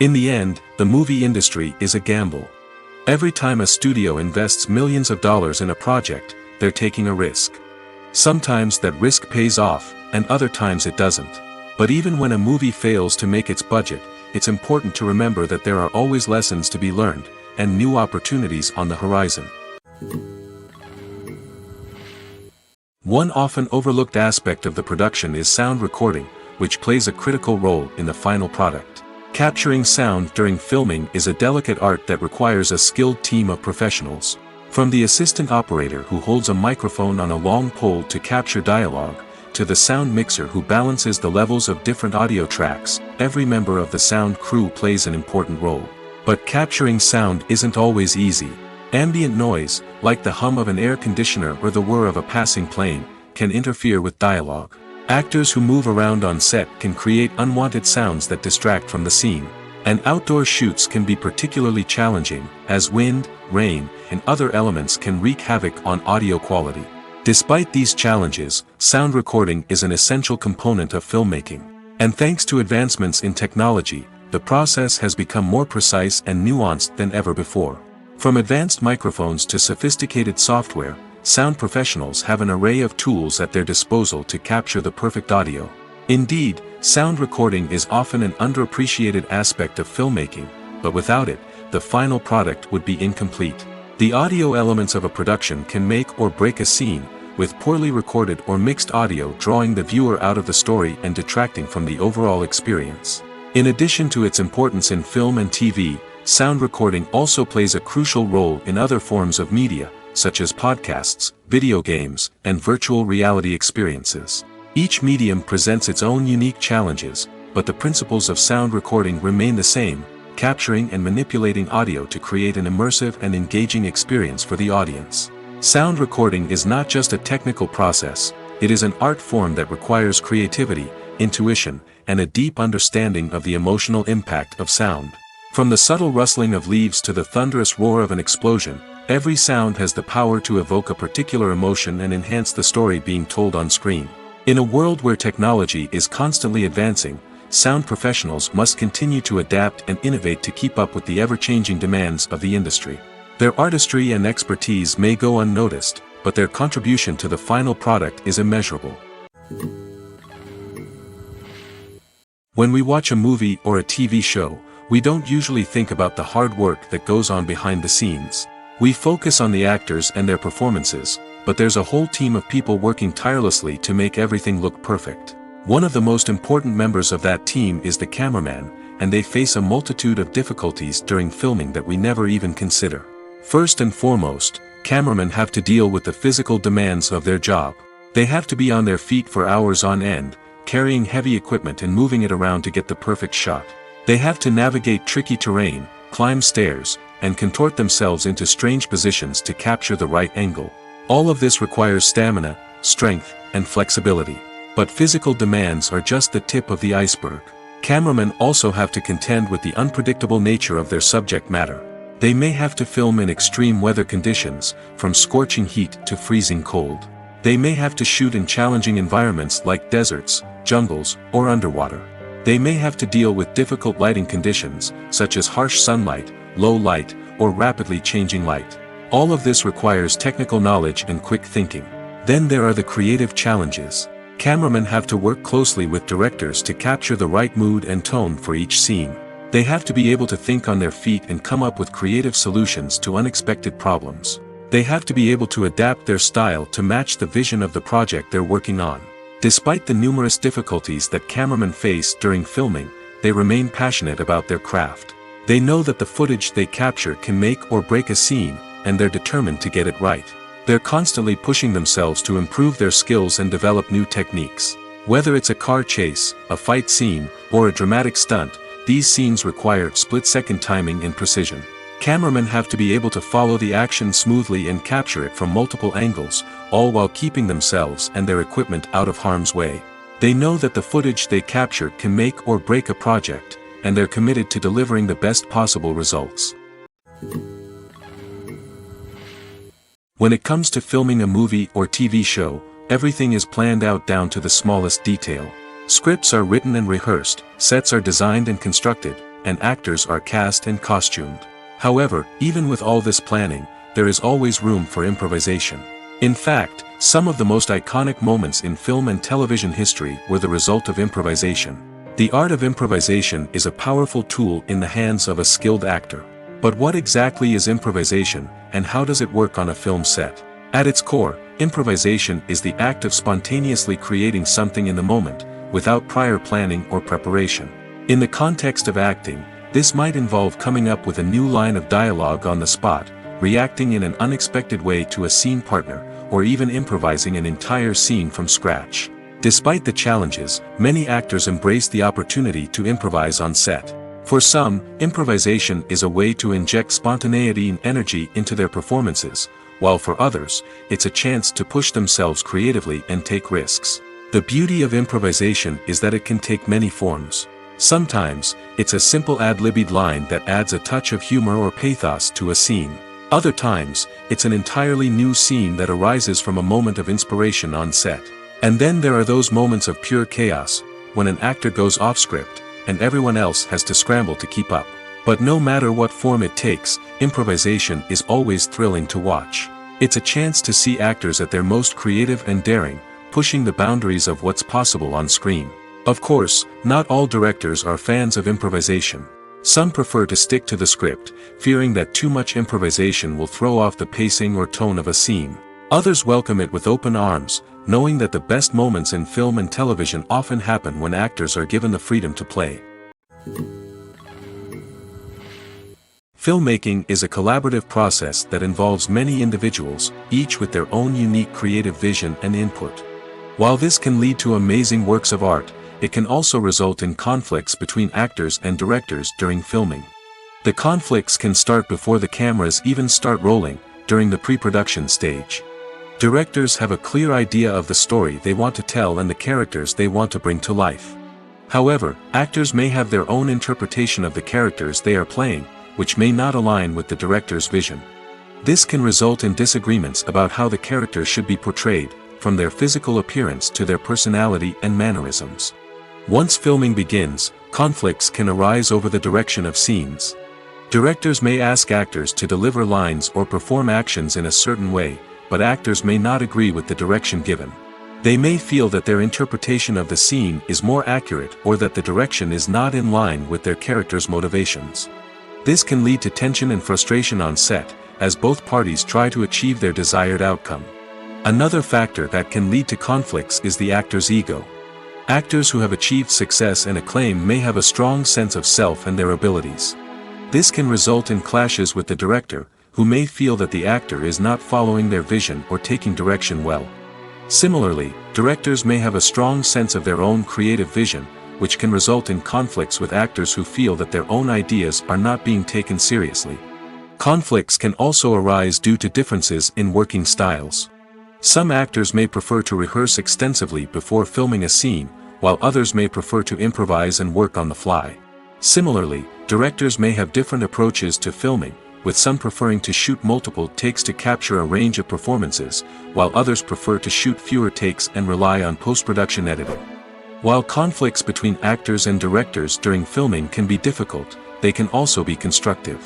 In the end, the movie industry is a gamble. Every time a studio invests millions of dollars in a project, they're taking a risk. Sometimes that risk pays off, and other times it doesn't. But even when a movie fails to make its budget, it's important to remember that there are always lessons to be learned, and new opportunities on the horizon. One often overlooked aspect of the production is sound recording, which plays a critical role in the final product. Capturing sound during filming is a delicate art that requires a skilled team of professionals. From the assistant operator who holds a microphone on a long pole to capture dialogue, to the sound mixer who balances the levels of different audio tracks, every member of the sound crew plays an important role. But capturing sound isn't always easy. Ambient noise, like the hum of an air conditioner or the whir of a passing plane, can interfere with dialogue. Actors who move around on set can create unwanted sounds that distract from the scene. And outdoor shoots can be particularly challenging, as wind, rain, and other elements can wreak havoc on audio quality. Despite these challenges, sound recording is an essential component of filmmaking. And thanks to advancements in technology, the process has become more precise and nuanced than ever before. From advanced microphones to sophisticated software, sound professionals have an array of tools at their disposal to capture the perfect audio. Indeed, sound recording is often an underappreciated aspect of filmmaking, but without it, the final product would be incomplete. The audio elements of a production can make or break a scene, with poorly recorded or mixed audio drawing the viewer out of the story and detracting from the overall experience. In addition to its importance in film and TV, sound recording also plays a crucial role in other forms of media, such as podcasts, video games, and virtual reality experiences. Each medium presents its own unique challenges, but the principles of sound recording remain the same, capturing and manipulating audio to create an immersive and engaging experience for the audience. Sound recording is not just a technical process, it is an art form that requires creativity, intuition, and a deep understanding of the emotional impact of sound. From the subtle rustling of leaves to the thunderous roar of an explosion, every sound has the power to evoke a particular emotion and enhance the story being told on screen. In a world where technology is constantly advancing, sound professionals must continue to adapt and innovate to keep up with the ever-changing demands of the industry. Their artistry and expertise may go unnoticed, but their contribution to the final product is immeasurable. When we watch a movie or a TV show, we don't usually think about the hard work that goes on behind the scenes. We focus on the actors and their performances, but there's a whole team of people working tirelessly to make everything look perfect. One of the most important members of that team is the cameraman, and they face a multitude of difficulties during filming that we never even consider. First and foremost, cameramen have to deal with the physical demands of their job. They have to be on their feet for hours on end, carrying heavy equipment and moving it around to get the perfect shot. They have to navigate tricky terrain, climb stairs, and contort themselves into strange positions to capture the right angle. All of this requires stamina, strength, and flexibility. But physical demands are just the tip of the iceberg. Cameramen also have to contend with the unpredictable nature of their subject matter. They may have to film in extreme weather conditions, from scorching heat to freezing cold. They may have to shoot in challenging environments like deserts, jungles, or underwater. They may have to deal with difficult lighting conditions, such as harsh sunlight, low light, or rapidly changing light. All of this requires technical knowledge and quick thinking. Then there are the creative challenges. Cameramen have to work closely with directors to capture the right mood and tone for each scene. They have to be able to think on their feet and come up with creative solutions to unexpected problems. They have to be able to adapt their style to match the vision of the project they're working on. Despite the numerous difficulties that cameramen face during filming, they remain passionate about their craft. They know that the footage they capture can make or break a scene, and they're determined to get it right. They're constantly pushing themselves to improve their skills and develop new techniques. Whether it's a car chase, a fight scene, or a dramatic stunt, these scenes require split-second timing and precision. Cameramen have to be able to follow the action smoothly and capture it from multiple angles, all while keeping themselves and their equipment out of harm's way. They know that the footage they capture can make or break a project, and they're committed to delivering the best possible results. When it comes to filming a movie or TV show, everything is planned out down to the smallest detail. Scripts are written and rehearsed, sets are designed and constructed, and actors are cast and costumed. However, even with all this planning, there is always room for improvisation. In fact, some of the most iconic moments in film and television history were the result of improvisation. The art of improvisation is a powerful tool in the hands of a skilled actor. But what exactly is improvisation, and how does it work on a film set? At its core, improvisation is the act of spontaneously creating something in the moment, without prior planning or preparation. In the context of acting, this might involve coming up with a new line of dialogue on the spot, reacting in an unexpected way to a scene partner, or even improvising an entire scene from scratch. Despite the challenges, many actors embrace the opportunity to improvise on set. For some, improvisation is a way to inject spontaneity and energy into their performances, while for others, it's a chance to push themselves creatively and take risks. The beauty of improvisation is that it can take many forms. Sometimes, it's a simple ad-libbed line that adds a touch of humor or pathos to a scene. Other times, it's an entirely new scene that arises from a moment of inspiration on set. And then there are those moments of pure chaos, when an actor goes off script, and everyone else has to scramble to keep up. But no matter what form it takes, improvisation is always thrilling to watch. It's a chance to see actors at their most creative and daring, pushing the boundaries of what's possible on screen. Of course, not all directors are fans of improvisation. Some prefer to stick to the script, fearing that too much improvisation will throw off the pacing or tone of a scene. Others welcome it with open arms, knowing that the best moments in film and television often happen when actors are given the freedom to play. Filmmaking is a collaborative process that involves many individuals, each with their own unique creative vision and input. While this can lead to amazing works of art, it can also result in conflicts between actors and directors during filming. The conflicts can start before the cameras even start rolling, during the pre-production stage. Directors have a clear idea of the story they want to tell and the characters they want to bring to life. However, actors may have their own interpretation of the characters they are playing, which may not align with the director's vision. This can result in disagreements about how the characters should be portrayed, from their physical appearance to their personality and mannerisms. Once filming begins, conflicts can arise over the direction of scenes. Directors may ask actors to deliver lines or perform actions in a certain way, but actors may not agree with the direction given. They may feel that their interpretation of the scene is more accurate or that the direction is not in line with their character's motivations. This can lead to tension and frustration on set, as both parties try to achieve their desired outcome. Another factor that can lead to conflicts is the actor's ego. Actors who have achieved success and acclaim may have a strong sense of self and their abilities. This can result in clashes with the director, who may feel that the actor is not following their vision or taking direction well. Similarly, directors may have a strong sense of their own creative vision, which can result in conflicts with actors who feel that their own ideas are not being taken seriously. Conflicts can also arise due to differences in working styles. Some actors may prefer to rehearse extensively before filming a scene, while others may prefer to improvise and work on the fly. Similarly, directors may have different approaches to filming, with some preferring to shoot multiple takes to capture a range of performances, while others prefer to shoot fewer takes and rely on post-production editing. While conflicts between actors and directors during filming can be difficult, they can also be constructive.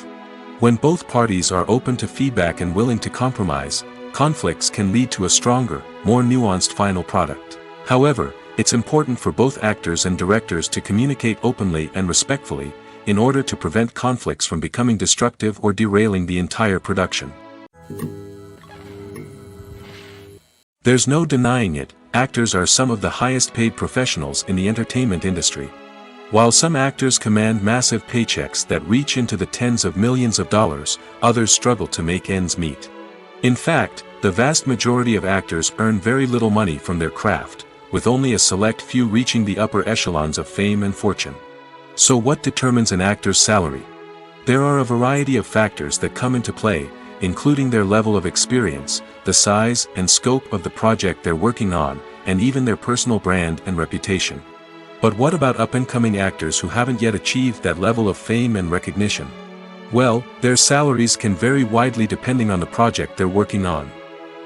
When both parties are open to feedback and willing to compromise, conflicts can lead to a stronger, more nuanced final product. However, it's important for both actors and directors to communicate openly and respectfully, in order to prevent conflicts from becoming destructive or derailing the entire production. There's no denying it, actors are some of the highest paid professionals in the entertainment industry. While some actors command massive paychecks that reach into the tens of millions of dollars, others struggle to make ends meet. In fact, the vast majority of actors earn very little money from their craft, with only a select few reaching the upper echelons of fame and fortune. So what determines an actor's salary? There are a variety of factors that come into play, including their level of experience, the size and scope of the project they're working on, and even their personal brand and reputation. But what about up-and-coming actors who haven't yet achieved that level of fame and recognition? Well, their salaries can vary widely depending on the project they're working on.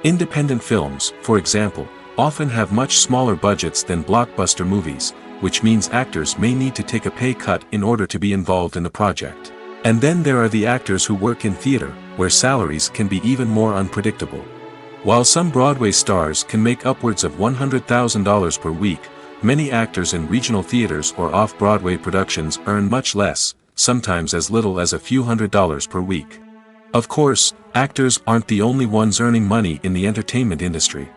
Independent films, for example, often have much smaller budgets than blockbuster movies, which means actors may need to take a pay cut in order to be involved in the project. And then there are the actors who work in theater, where salaries can be even more unpredictable. While some Broadway stars can make upwards of $100,000 per week, many actors in regional theaters or off-Broadway productions earn much less, sometimes as little as a few $100s per week. Of course, actors aren't the only ones earning money in the entertainment industry.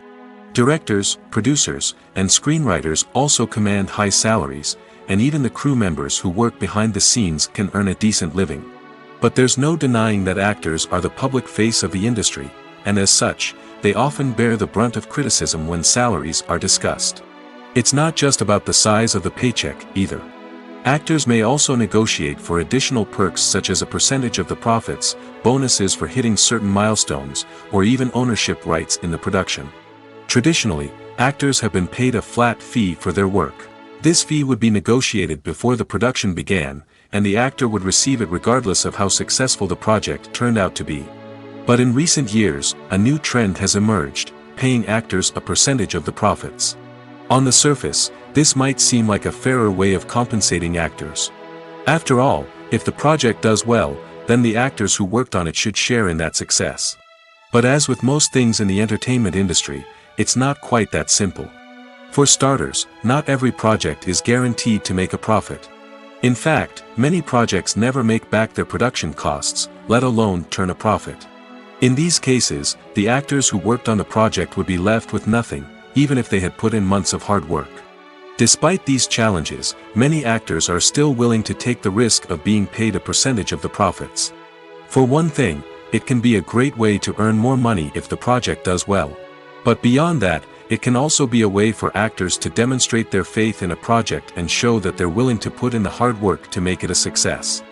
Directors, producers, and screenwriters also command high salaries, and even the crew members who work behind the scenes can earn a decent living. But there's no denying that actors are the public face of the industry, and as such, they often bear the brunt of criticism when salaries are discussed. It's not just about the size of the paycheck, either. Actors may also negotiate for additional perks such as a percentage of the profits, bonuses for hitting certain milestones, or even ownership rights in the production. Traditionally, actors have been paid a flat fee for their work. This fee would be negotiated before the production began, and the actor would receive it regardless of how successful the project turned out to be. But in recent years, a new trend has emerged, paying actors a percentage of the profits. On the surface, this might seem like a fairer way of compensating actors. After all, if the project does well, then the actors who worked on it should share in that success. But as with most things in the entertainment industry, it's not quite that simple. For starters, not every project is guaranteed to make a profit. In fact, many projects never make back their production costs, let alone turn a profit. In these cases, the actors who worked on the project would be left with nothing, even if they had put in months of hard work. Despite these challenges, many actors are still willing to take the risk of being paid a percentage of the profits. For one thing, it can be a great way to earn more money if the project does well. But beyond that, it can also be a way for actors to demonstrate their faith in a project and show that they're willing to put in the hard work to make it a success.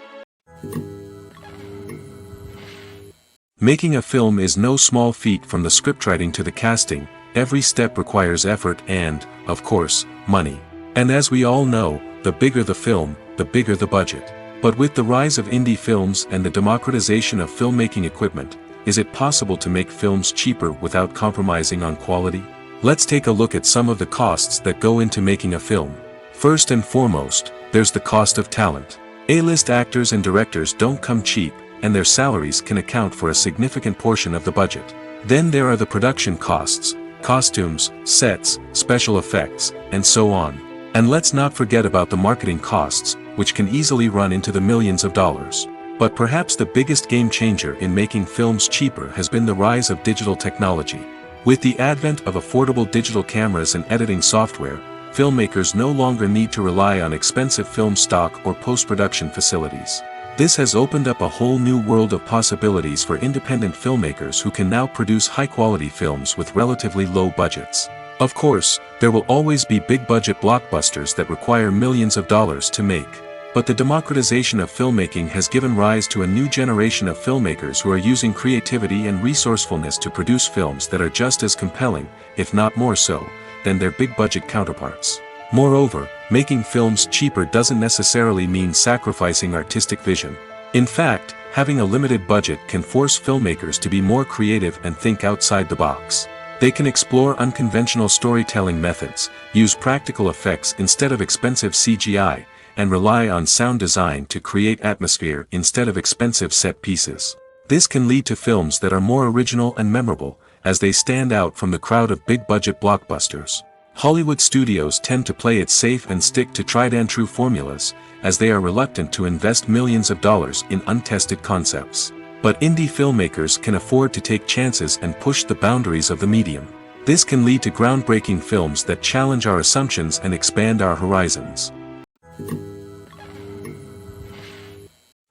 Making a film is no small feat. From the scriptwriting to the casting, every step requires effort and, of course, money. And as we all know, the bigger the film, the bigger the budget. But with the rise of indie films and the democratization of filmmaking equipment, is it possible to make films cheaper without compromising on quality? Let's take a look at some of the costs that go into making a film. First and foremost, there's the cost of talent. A-list actors and directors don't come cheap, and their salaries can account for a significant portion of the budget. Then there are the production costs, costumes, sets, special effects, and so on. And let's not forget about the marketing costs, which can easily run into the millions of dollars. But perhaps the biggest game changer in making films cheaper has been the rise of digital technology. With the advent of affordable digital cameras and editing software, filmmakers no longer need to rely on expensive film stock or post-production facilities. This has opened up a whole new world of possibilities for independent filmmakers who can now produce high-quality films with relatively low budgets. Of course, there will always be big-budget blockbusters that require millions of dollars to make. But the democratization of filmmaking has given rise to a new generation of filmmakers who are using creativity and resourcefulness to produce films that are just as compelling, if not more so, than their big-budget counterparts. Moreover, making films cheaper doesn't necessarily mean sacrificing artistic vision. In fact, having a limited budget can force filmmakers to be more creative and think outside the box. They can explore unconventional storytelling methods, use practical effects instead of expensive CGI, and rely on sound design to create atmosphere instead of expensive set pieces. This can lead to films that are more original and memorable, as they stand out from the crowd of big-budget blockbusters. Hollywood studios tend to play it safe and stick to tried-and-true formulas, as they are reluctant to invest millions of dollars in untested concepts. But indie filmmakers can afford to take chances and push the boundaries of the medium. This can lead to groundbreaking films that challenge our assumptions and expand our horizons.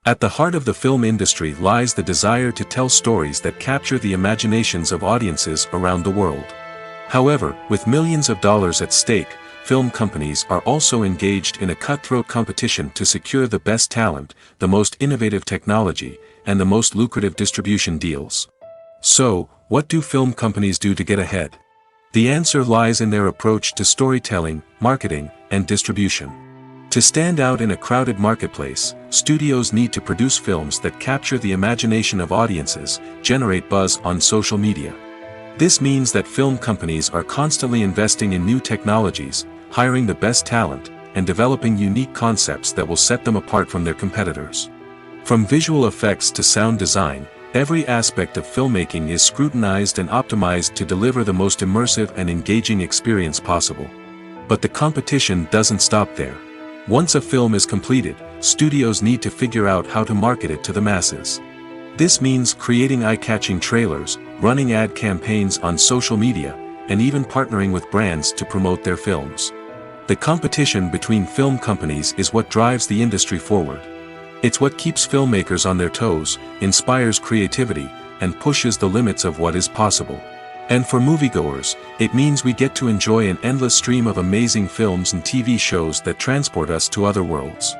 At the heart of the film industry lies the desire to tell stories that capture the imaginations of audiences around the world. However, with millions of dollars at stake, film companies are also engaged in a cutthroat competition to secure the best talent, the most innovative technology, and the most lucrative distribution deals. So, what do film companies do to get ahead? The answer lies in their approach to storytelling, marketing, and distribution. To stand out in a crowded marketplace, studios need to produce films that capture the imagination of audiences, generate buzz on social media. This means that film companies are constantly investing in new technologies, hiring the best talent, and developing unique concepts that will set them apart from their competitors. From visual effects to sound design, every aspect of filmmaking is scrutinized and optimized to deliver the most immersive and engaging experience possible. But the competition doesn't stop there. Once a film is completed, studios need to figure out how to market it to the masses. This means creating eye-catching trailers, running ad campaigns on social media, and even partnering with brands to promote their films. The competition between film companies is what drives the industry forward. It's what keeps filmmakers on their toes, inspires creativity, and pushes the limits of what is possible. And for moviegoers, it means we get to enjoy an endless stream of amazing films and TV shows that transport us to other worlds.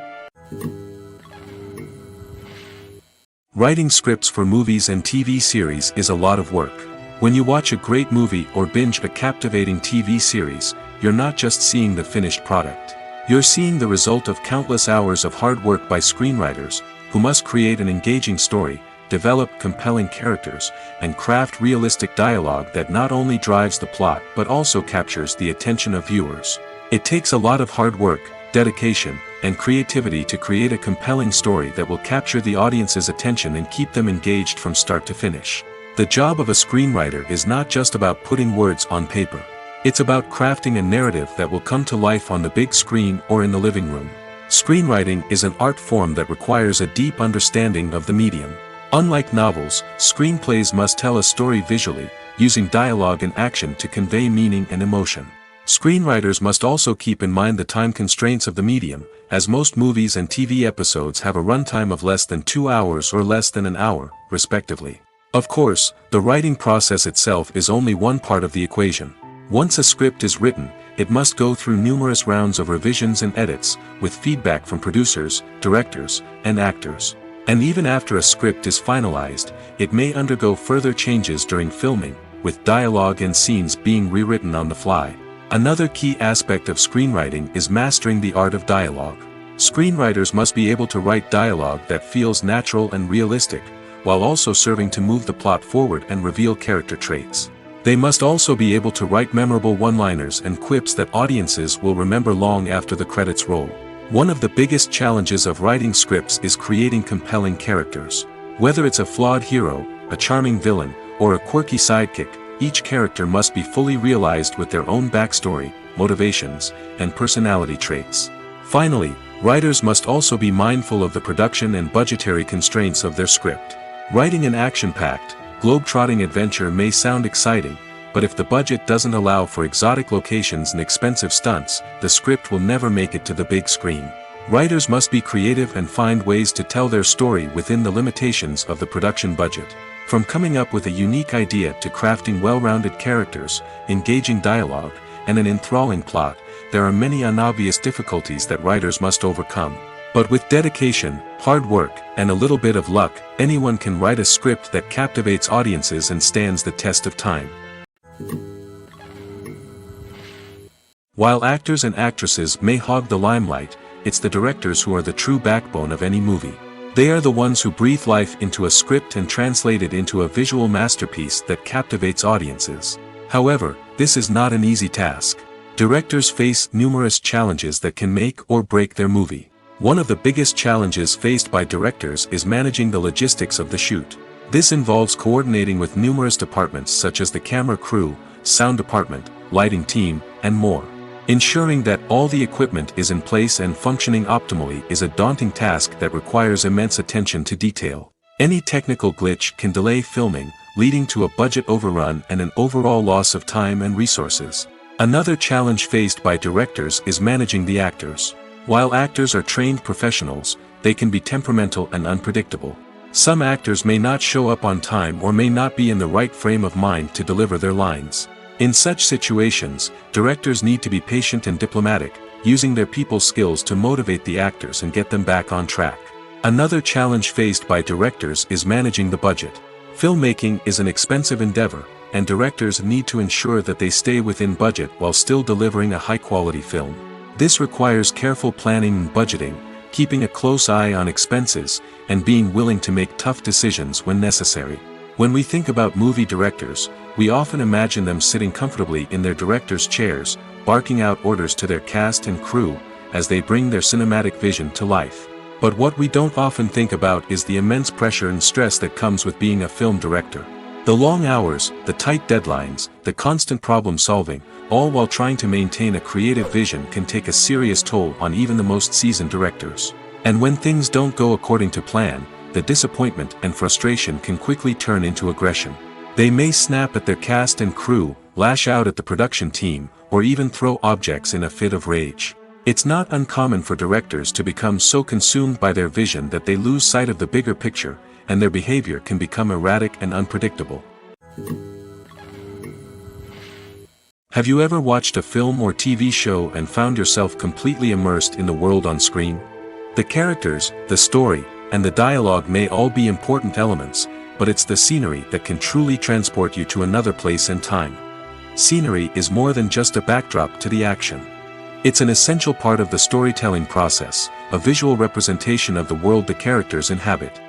Writing scripts for movies and TV series is a lot of work. When you watch a great movie or binge a captivating TV series, you're not just seeing the finished product. You're seeing the result of countless hours of hard work by screenwriters, who must create an engaging story, develop compelling characters, and craft realistic dialogue that not only drives the plot but also captures the attention of viewers. It takes a lot of hard work, dedication, and creativity to create a compelling story that will capture the audience's attention and keep them engaged from start to finish. The job of a screenwriter is not just about putting words on paper. It's about crafting a narrative that will come to life on the big screen or in the living room. Screenwriting is an art form that requires a deep understanding of the medium. Unlike novels, screenplays must tell a story visually, using dialogue and action to convey meaning and emotion. Screenwriters must also keep in mind the time constraints of the medium, as most movies and TV episodes have a runtime of less than 2 hours or less than an hour, respectively. Of course, the writing process itself is only one part of the equation. Once a script is written, it must go through numerous rounds of revisions and edits, with feedback from producers, directors, and actors. And even after a script is finalized, it may undergo further changes during filming, with dialogue and scenes being rewritten on the fly. Another key aspect of screenwriting is mastering the art of dialogue. Screenwriters must be able to write dialogue that feels natural and realistic, while also serving to move the plot forward and reveal character traits. They must also be able to write memorable one-liners and quips that audiences will remember long after the credits roll. One of the biggest challenges of writing scripts is creating compelling characters. Whether it's a flawed hero, a charming villain, or a quirky sidekick, each character must be fully realized with their own backstory, motivations, and personality traits. Finally, writers must also be mindful of the production and budgetary constraints of their script. Writing an action-packed, globe-trotting adventure may sound exciting, but if the budget doesn't allow for exotic locations and expensive stunts, the script will never make it to the big screen. Writers must be creative and find ways to tell their story within the limitations of the production budget. From coming up with a unique idea to crafting well-rounded characters, engaging dialogue, and an enthralling plot, there are many unobvious difficulties that writers must overcome. But with dedication, hard work, and a little bit of luck, anyone can write a script that captivates audiences and stands the test of time. While actors and actresses may hog the limelight, it's the directors who are the true backbone of any movie. They are the ones who breathe life into a script and translate it into a visual masterpiece that captivates audiences. However, this is not an easy task. Directors face numerous challenges that can make or break their movie. One of the biggest challenges faced by directors is managing the logistics of the shoot. This involves coordinating with numerous departments such as the camera crew, sound department, lighting team, and more. Ensuring that all the equipment is in place and functioning optimally is a daunting task that requires immense attention to detail. Any technical glitch can delay filming, leading to a budget overrun and an overall loss of time and resources. Another challenge faced by directors is managing the actors. While actors are trained professionals, they can be temperamental and unpredictable. Some actors may not show up on time or may not be in the right frame of mind to deliver their lines. In such situations, directors need to be patient and diplomatic, using their people skills to motivate the actors and get them back on track. Another challenge faced by directors is managing the budget. Filmmaking is an expensive endeavor, and directors need to ensure that they stay within budget while still delivering a high-quality film. This requires careful planning and budgeting, keeping a close eye on expenses, and being willing to make tough decisions when necessary. When we think about movie directors, we often imagine them sitting comfortably in their director's chairs, barking out orders to their cast and crew, as they bring their cinematic vision to life. But what we don't often think about is the immense pressure and stress that comes with being a film director. The long hours, the tight deadlines, the constant problem solving, all while trying to maintain a creative vision can take a serious toll on even the most seasoned directors. And when things don't go according to plan, the disappointment and frustration can quickly turn into aggression. They may snap at their cast and crew, lash out at the production team, or even throw objects in a fit of rage. It's not uncommon for directors to become so consumed by their vision that they lose sight of the bigger picture, and their behavior can become erratic and unpredictable. Have you ever watched a film or TV show and found yourself completely immersed in the world on screen? The characters, the story, and the dialogue may all be important elements, but it's the scenery that can truly transport you to another place and time. Scenery is more than just a backdrop to the action. It's an essential part of the storytelling process, a visual representation of the world the characters inhabit.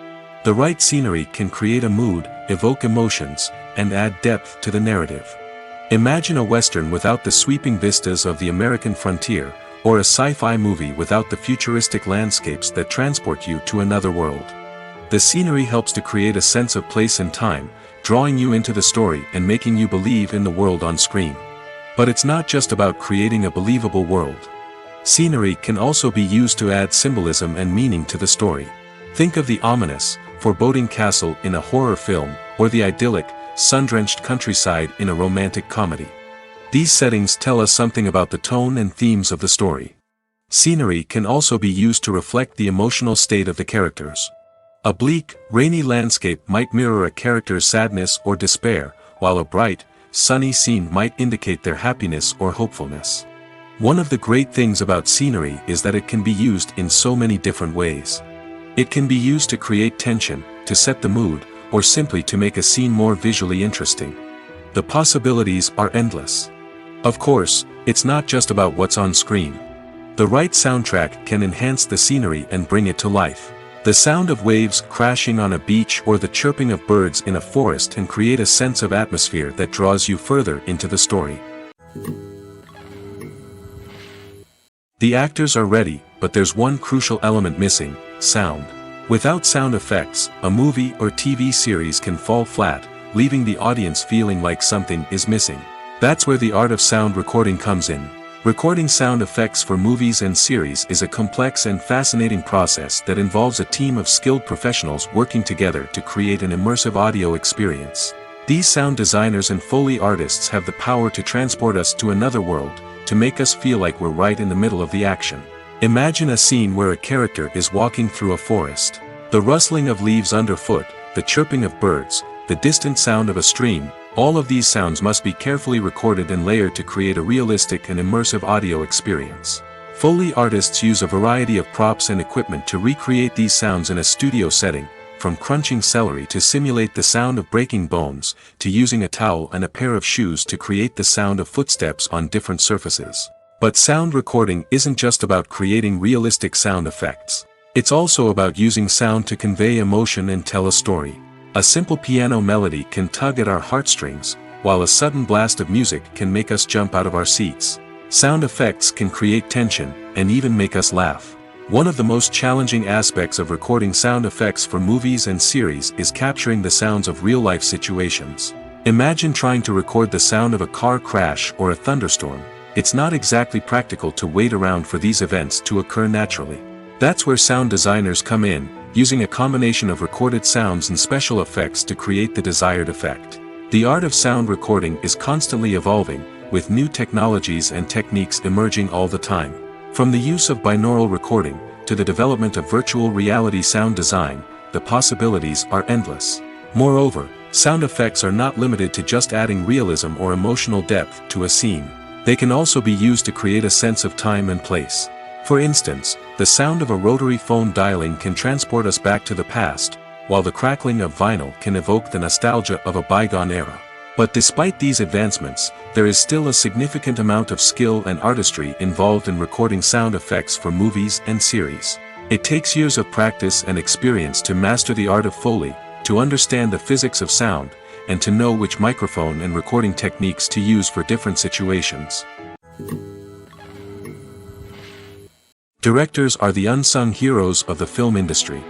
The right scenery can create a mood, evoke emotions, and add depth to the narrative. Imagine a Western without the sweeping vistas of the American frontier, or a sci-fi movie without the futuristic landscapes that transport you to another world. The scenery helps to create a sense of place and time, drawing you into the story and making you believe in the world on screen. But it's not just about creating a believable world. Scenery can also be used to add symbolism and meaning to the story. Think of the ominous, foreboding castle in a horror film, or the idyllic, sun-drenched countryside in a romantic comedy. These settings tell us something about the tone and themes of the story. Scenery can also be used to reflect the emotional state of the characters. A bleak, rainy landscape might mirror a character's sadness or despair, while a bright, sunny scene might indicate their happiness or hopefulness. One of the great things about scenery is that it can be used in so many different ways. It can be used to create tension, to set the mood, or simply to make a scene more visually interesting. The possibilities are endless. Of course, it's not just about what's on screen. The right soundtrack can enhance the scenery and bring it to life. The sound of waves crashing on a beach or the chirping of birds in a forest can create a sense of atmosphere that draws you further into the story. The actors are ready, but there's one crucial element missing: sound. Without sound effects, a movie or TV series can fall flat, leaving the audience feeling like something is missing. That's where the art of sound recording comes in. Recording sound effects for movies and series is a complex and fascinating process that involves a team of skilled professionals working together to create an immersive audio experience. These sound designers and Foley artists have the power to transport us to another world, to make us feel like we're right in the middle of the action. Imagine a scene where a character is walking through a forest. The rustling of leaves underfoot, the chirping of birds, the distant sound of a stream, all of these sounds must be carefully recorded and layered to create a realistic and immersive audio experience. Foley artists use a variety of props and equipment to recreate these sounds in a studio setting, from crunching celery to simulate the sound of breaking bones, to using a towel and a pair of shoes to create the sound of footsteps on different surfaces. But sound recording isn't just about creating realistic sound effects. It's also about using sound to convey emotion and tell a story. A simple piano melody can tug at our heartstrings, while a sudden blast of music can make us jump out of our seats. Sound effects can create tension, and even make us laugh. One of the most challenging aspects of recording sound effects for movies and series is capturing the sounds of real-life situations. Imagine trying to record the sound of a car crash or a thunderstorm. It's not exactly practical to wait around for these events to occur naturally. That's where sound designers come in, using a combination of recorded sounds and special effects to create the desired effect. The art of sound recording is constantly evolving, with new technologies and techniques emerging all the time. From the use of binaural recording, to the development of virtual reality sound design, the possibilities are endless. Moreover, sound effects are not limited to just adding realism or emotional depth to a scene. They can also be used to create a sense of time and place. For instance, the sound of a rotary phone dialing can transport us back to the past, while the crackling of vinyl can evoke the nostalgia of a bygone era. But despite these advancements, there is still a significant amount of skill and artistry involved in recording sound effects for movies and series. It takes years of practice and experience to master the art of Foley, to understand the physics of sound, and to know which microphone and recording techniques to use for different situations. Directors are the unsung heroes of the film industry.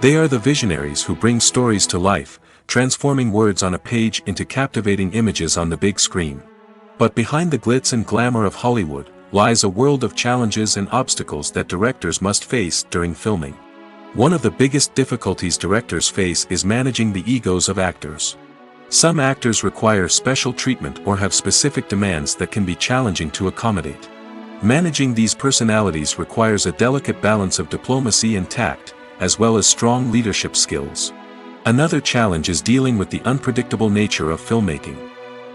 They are the visionaries who bring stories to life, transforming words on a page into captivating images on the big screen. But behind the glitz and glamour of Hollywood, lies a world of challenges and obstacles that directors must face during filming. One of the biggest difficulties directors face is managing the egos of actors. Some actors require special treatment or have specific demands that can be challenging to accommodate. Managing these personalities requires a delicate balance of diplomacy and tact, as well as strong leadership skills. Another challenge is dealing with the unpredictable nature of filmmaking.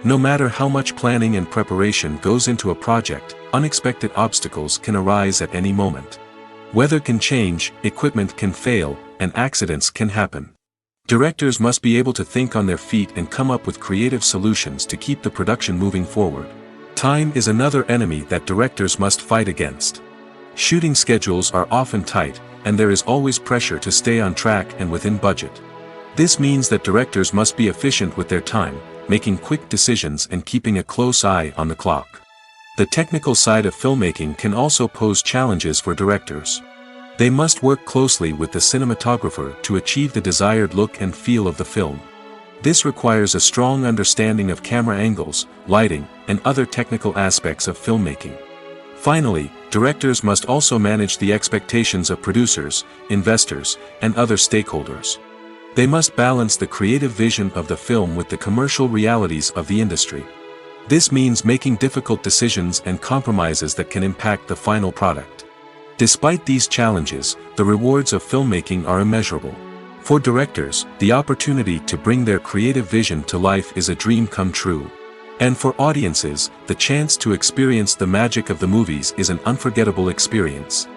No matter how much planning and preparation goes into a project, unexpected obstacles can arise at any moment. Weather can change, equipment can fail, and accidents can happen. Directors must be able to think on their feet and come up with creative solutions to keep the production moving forward. Time is another enemy that directors must fight against. Shooting schedules are often tight, and there is always pressure to stay on track and within budget. This means that directors must be efficient with their time, making quick decisions and keeping a close eye on the clock. The technical side of filmmaking can also pose challenges for directors. They must work closely with the cinematographer to achieve the desired look and feel of the film. This requires a strong understanding of camera angles, lighting, and other technical aspects of filmmaking. Finally, directors must also manage the expectations of producers, investors, and other stakeholders. They must balance the creative vision of the film with the commercial realities of the industry. This means making difficult decisions and compromises that can impact the final product. Despite these challenges, the rewards of filmmaking are immeasurable. For directors, the opportunity to bring their creative vision to life is a dream come true. And for audiences, the chance to experience the magic of the movies is an unforgettable experience.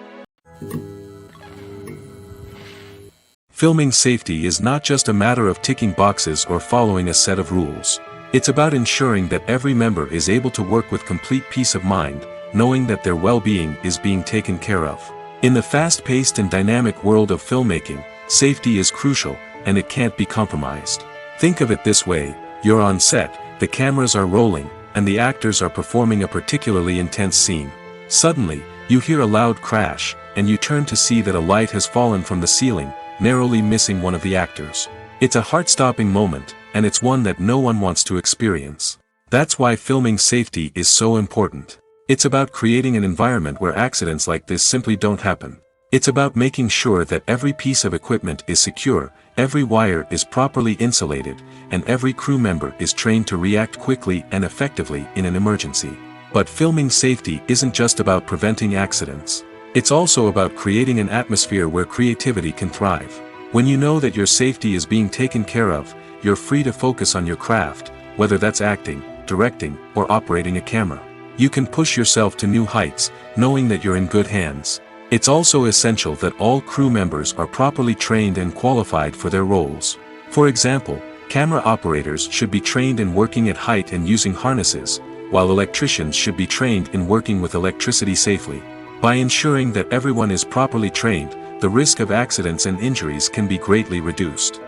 Filming safety is not just a matter of ticking boxes or following a set of rules. It's about ensuring that every member is able to work with complete peace of mind, knowing that their well-being is being taken care of. In the fast-paced and dynamic world of filmmaking, safety is crucial, and it can't be compromised. Think of it this way: you're on set, the cameras are rolling, and the actors are performing a particularly intense scene. Suddenly, you hear a loud crash, and you turn to see that a light has fallen from the ceiling, narrowly missing one of the actors. It's a heart-stopping moment, and it's one that no one wants to experience. That's why filming safety is so important. It's about creating an environment where accidents like this simply don't happen. It's about making sure that every piece of equipment is secure, every wire is properly insulated, and every crew member is trained to react quickly and effectively in an emergency. But filming safety isn't just about preventing accidents. It's also about creating an atmosphere where creativity can thrive. When you know that your safety is being taken care of, you're free to focus on your craft, whether that's acting, directing, or operating a camera. You can push yourself to new heights, knowing that you're in good hands. It's also essential that all crew members are properly trained and qualified for their roles. For example, camera operators should be trained in working at height and using harnesses, while electricians should be trained in working with electricity safely. By ensuring that everyone is properly trained, the risk of accidents and injuries can be greatly reduced.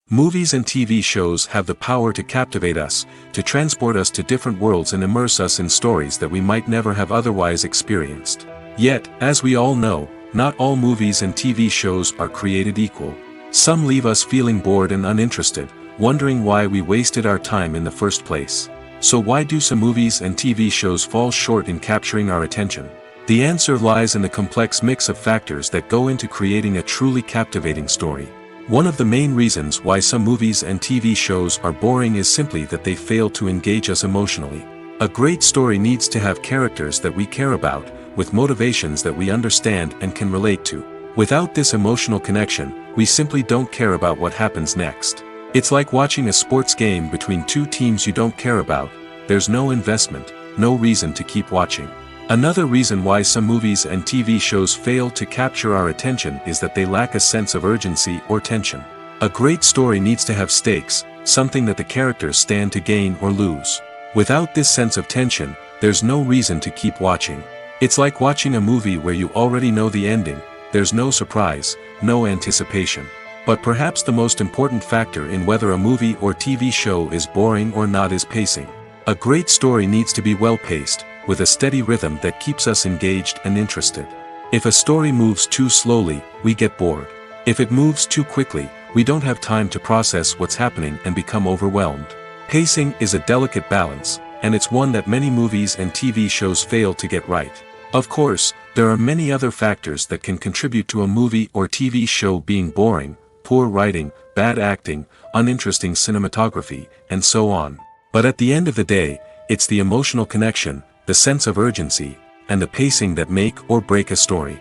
Movies and TV shows have the power to captivate us, to transport us to different worlds and immerse us in stories that we might never have otherwise experienced. Yet, as we all know, not all movies and TV shows are created equal. Some leave us feeling bored and uninterested, wondering why we wasted our time in the first place. So why do some movies and TV shows fall short in capturing our attention? The answer lies in the complex mix of factors that go into creating a truly captivating story. One of the main reasons why some movies and TV shows are boring is simply that they fail to engage us emotionally. A great story needs to have characters that we care about, with motivations that we understand and can relate to. Without this emotional connection, we simply don't care about what happens next. It's like watching a sports game between two teams you don't care about. There's no investment, no reason to keep watching. Another reason why some movies and TV shows fail to capture our attention is that they lack a sense of urgency or tension. A great story needs to have stakes, something that the characters stand to gain or lose. Without this sense of tension, there's no reason to keep watching. It's like watching a movie where you already know the ending. There's no surprise, no anticipation. But perhaps the most important factor in whether a movie or TV show is boring or not is pacing. A great story needs to be well-paced, with a steady rhythm that keeps us engaged and interested. If a story moves too slowly, we get bored. If it moves too quickly, we don't have time to process what's happening and become overwhelmed. Pacing is a delicate balance, and it's one that many movies and TV shows fail to get right. Of course, there are many other factors that can contribute to a movie or TV show being boring: poor writing, bad acting, uninteresting cinematography, and so on. But at the end of the day, it's the emotional connection, the sense of urgency, and the pacing that make or break a story.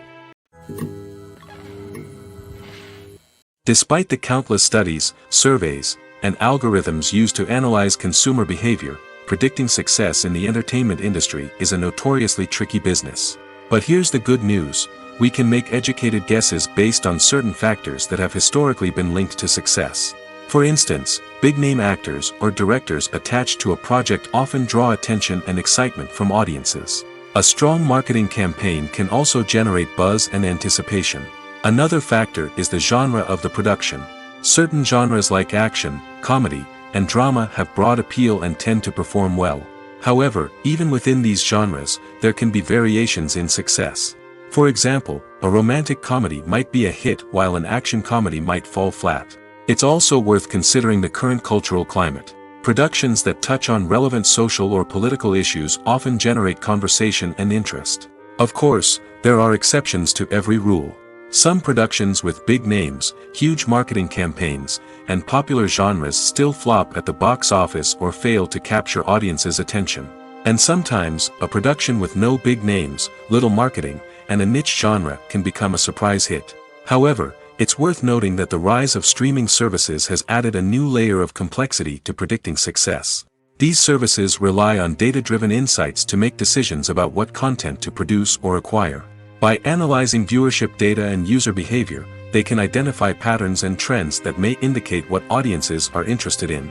Despite the countless studies, surveys, and algorithms used to analyze consumer behavior, predicting success in the entertainment industry is a notoriously tricky business. But here's the good news: we can make educated guesses based on certain factors that have historically been linked to success. For instance, big-name actors or directors attached to a project often draw attention and excitement from audiences. A strong marketing campaign can also generate buzz and anticipation. Another factor is the genre of the production. Certain genres like action, comedy, and drama have broad appeal and tend to perform well. However, even within these genres, there can be variations in success. For example, a romantic comedy might be a hit while an action comedy might fall flat. It's also worth considering the current cultural climate. Productions that touch on relevant social or political issues often generate conversation and interest. Of course, there are exceptions to every rule. Some productions with big names, huge marketing campaigns, and popular genres still flop at the box office or fail to capture audiences' attention. And sometimes, a production with no big names, little marketing, and a niche genre can become a surprise hit. However, it's worth noting that the rise of streaming services has added a new layer of complexity to predicting success. These services rely on data-driven insights to make decisions about what content to produce or acquire. By analyzing viewership data and user behavior, they can identify patterns and trends that may indicate what audiences are interested in.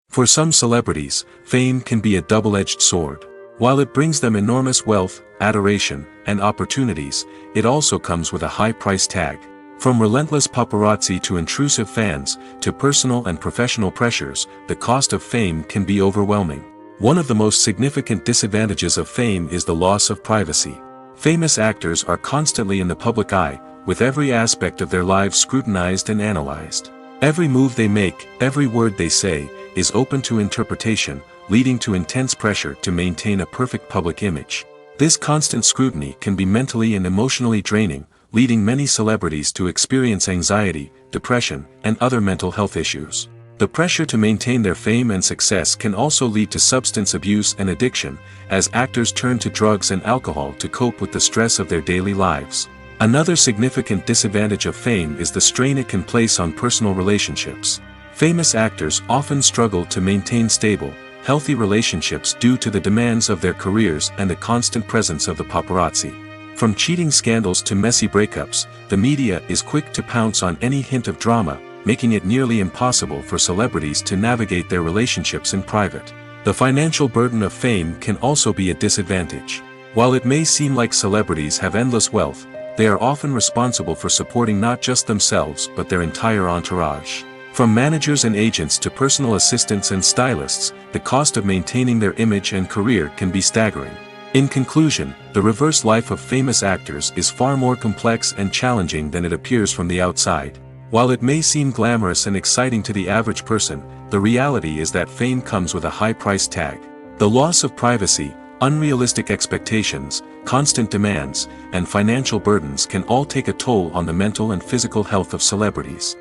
For some celebrities, fame can be a double-edged sword. While it brings them enormous wealth, adoration, and opportunities, it also comes with a high price tag. From relentless paparazzi to intrusive fans, to personal and professional pressures, the cost of fame can be overwhelming. One of the most significant disadvantages of fame is the loss of privacy. Famous actors are constantly in the public eye, with every aspect of their lives scrutinized and analyzed. Every move they make, every word they say, is open to interpretation, leading to intense pressure to maintain a perfect public image. This constant scrutiny can be mentally and emotionally draining, leading many celebrities to experience anxiety, depression, and other mental health issues. The pressure to maintain their fame and success can also lead to substance abuse and addiction, as actors turn to drugs and alcohol to cope with the stress of their daily lives. Another significant disadvantage of fame is the strain it can place on personal relationships. Famous actors often struggle to maintain stable, healthy relationships due to the demands of their careers and the constant presence of the paparazzi. From cheating scandals to messy breakups, the media is quick to pounce on any hint of drama, making it nearly impossible for celebrities to navigate their relationships in private. The financial burden of fame can also be a disadvantage. While it may seem like celebrities have endless wealth, they are often responsible for supporting not just themselves but their entire entourage. From managers and agents to personal assistants and stylists, the cost of maintaining their image and career can be staggering. In conclusion, the reverse life of famous actors is far more complex and challenging than it appears from the outside. While it may seem glamorous and exciting to the average person, the reality is that fame comes with a high price tag. The loss of privacy, unrealistic expectations, constant demands, and financial burdens can all take a toll on the mental and physical health of celebrities.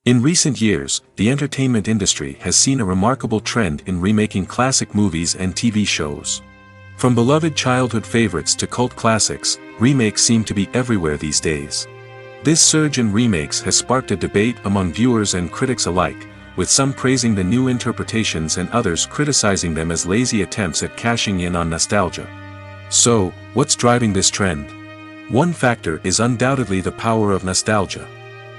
In recent years, the entertainment industry has seen a remarkable trend in remaking classic movies and TV shows. From beloved childhood favorites to cult classics, remakes seem to be everywhere these days. This surge in remakes has sparked a debate among viewers and critics alike, with some praising the new interpretations and others criticizing them as lazy attempts at cashing in on nostalgia. So, what's driving this trend? One factor is undoubtedly the power of nostalgia.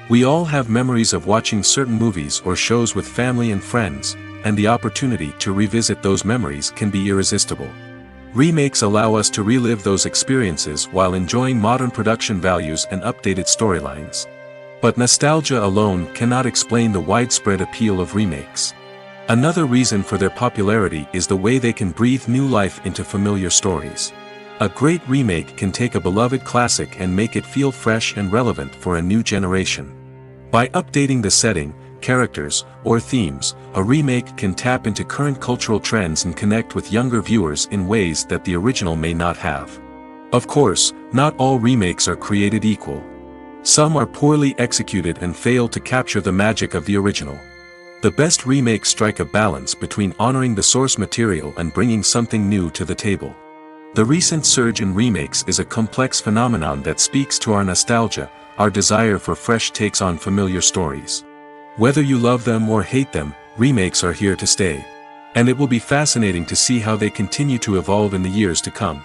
We all have memories of watching certain movies or shows with family and friends, and the opportunity to revisit those memories can be irresistible. Remakes allow us to relive those experiences while enjoying modern production values and updated storylines. But nostalgia alone cannot explain the widespread appeal of remakes. Another reason for their popularity is the way they can breathe new life into familiar stories. A great remake can take a beloved classic and make it feel fresh and relevant for a new generation. By updating the setting, characters, or themes, a remake can tap into current cultural trends and connect with younger viewers in ways that the original may not have. Of course, not all remakes are created equal. Some are poorly executed and fail to capture the magic of the original. The best remakes strike a balance between honoring the source material and bringing something new to the table. The recent surge in remakes is a complex phenomenon that speaks to our nostalgia, our desire for fresh takes on familiar stories. Whether you love them or hate them, remakes are here to stay. And it will be fascinating to see how they continue to evolve in the years to come.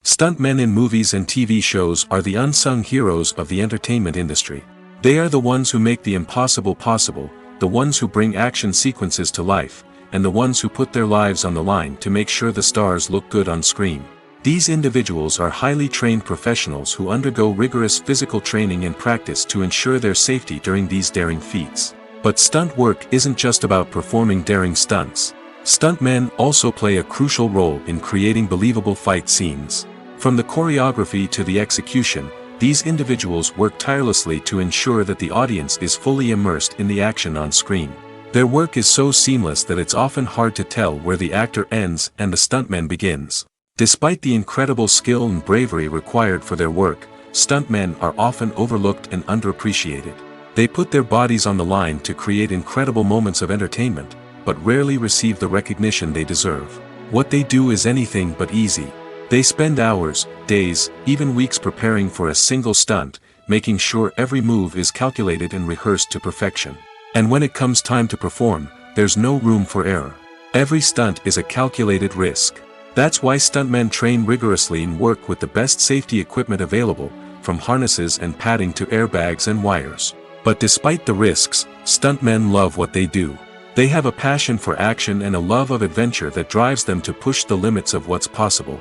Stuntmen in movies and TV shows are the unsung heroes of the entertainment industry. They are the ones who make the impossible possible, the ones who bring action sequences to life, and the ones who put their lives on the line to make sure the stars look good on screen. These individuals are highly trained professionals who undergo rigorous physical training and practice to ensure their safety during these daring feats. But stunt work isn't just about performing daring stunts. Stuntmen also play a crucial role in creating believable fight scenes. From the choreography to the execution, these individuals work tirelessly to ensure that the audience is fully immersed in the action on screen. Their work is so seamless that it's often hard to tell where the actor ends and the stuntman begins. Despite the incredible skill and bravery required for their work, stuntmen are often overlooked and underappreciated. They put their bodies on the line to create incredible moments of entertainment, but rarely receive the recognition they deserve. What they do is anything but easy. They spend hours, days, even weeks preparing for a single stunt, making sure every move is calculated and rehearsed to perfection. And when it comes time to perform, there's no room for error. Every stunt is a calculated risk. That's why stuntmen train rigorously and work with the best safety equipment available, from harnesses and padding to airbags and wires. But despite the risks, stuntmen love what they do. They have a passion for action and a love of adventure that drives them to push the limits of what's possible.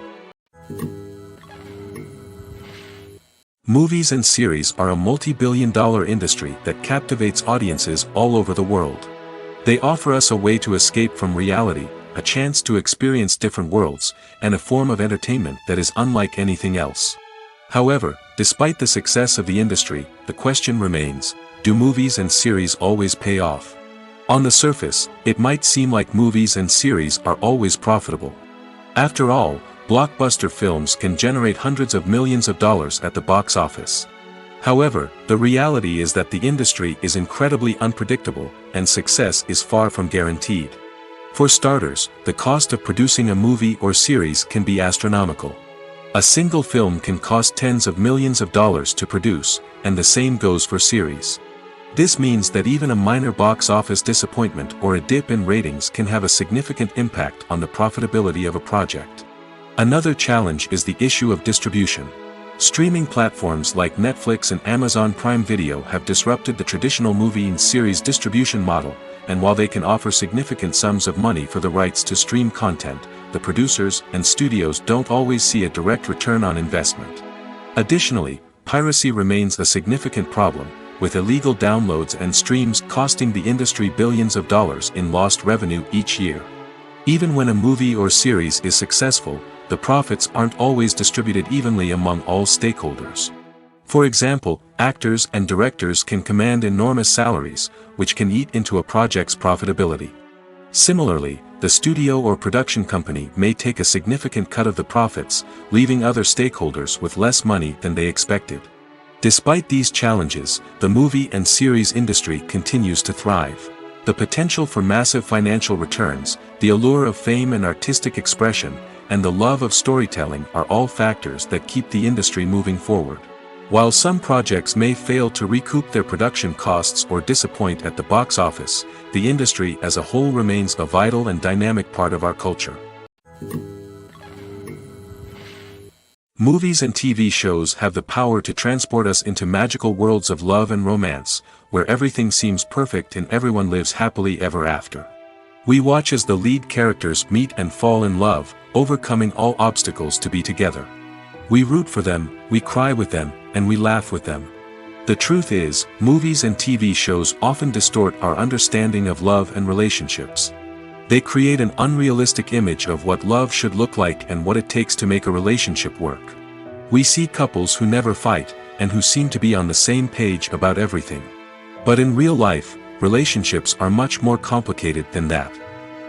Movies and series are a multi-billion-dollar industry that captivates audiences all over the world. They offer us a way to escape from reality, a chance to experience different worlds, and a form of entertainment that is unlike anything else. However, despite the success of the industry, the question remains, do movies and series always pay off? On the surface, it might seem like movies and series are always profitable. After all, blockbuster films can generate hundreds of millions of dollars at the box office. However, the reality is that the industry is incredibly unpredictable, and success is far from guaranteed. For starters, the cost of producing a movie or series can be astronomical. A single film can cost tens of millions of dollars to produce, and the same goes for series. This means that even a minor box office disappointment or a dip in ratings can have a significant impact on the profitability of a project. Another challenge is the issue of distribution. Streaming platforms like Netflix and Amazon Prime Video have disrupted the traditional movie and series distribution model, and while they can offer significant sums of money for the rights to stream content, the producers and studios don't always see a direct return on investment. Additionally, piracy remains a significant problem, with illegal downloads and streams costing the industry billions of dollars in lost revenue each year. Even when a movie or series is successful, the profits aren't always distributed evenly among all stakeholders. For example, actors and directors can command enormous salaries, which can eat into a project's profitability. Similarly, the studio or production company may take a significant cut of the profits, leaving other stakeholders with less money than they expected. Despite these challenges, the movie and series industry continues to thrive. The potential for massive financial returns, the allure of fame and artistic expression, and the love of storytelling are all factors that keep the industry moving forward. While some projects may fail to recoup their production costs or disappoint at the box office, the industry as a whole remains a vital and dynamic part of our culture. Movies and TV shows have the power to transport us into magical worlds of love and romance, where everything seems perfect and everyone lives happily ever after. We watch as the lead characters meet and fall in love, overcoming all obstacles to be together. We root for them, we cry with them, and we laugh with them. The truth is, movies and TV shows often distort our understanding of love and relationships. They create an unrealistic image of what love should look like and what it takes to make a relationship work. We see couples who never fight, and who seem to be on the same page about everything. But in real life, relationships are much more complicated than that.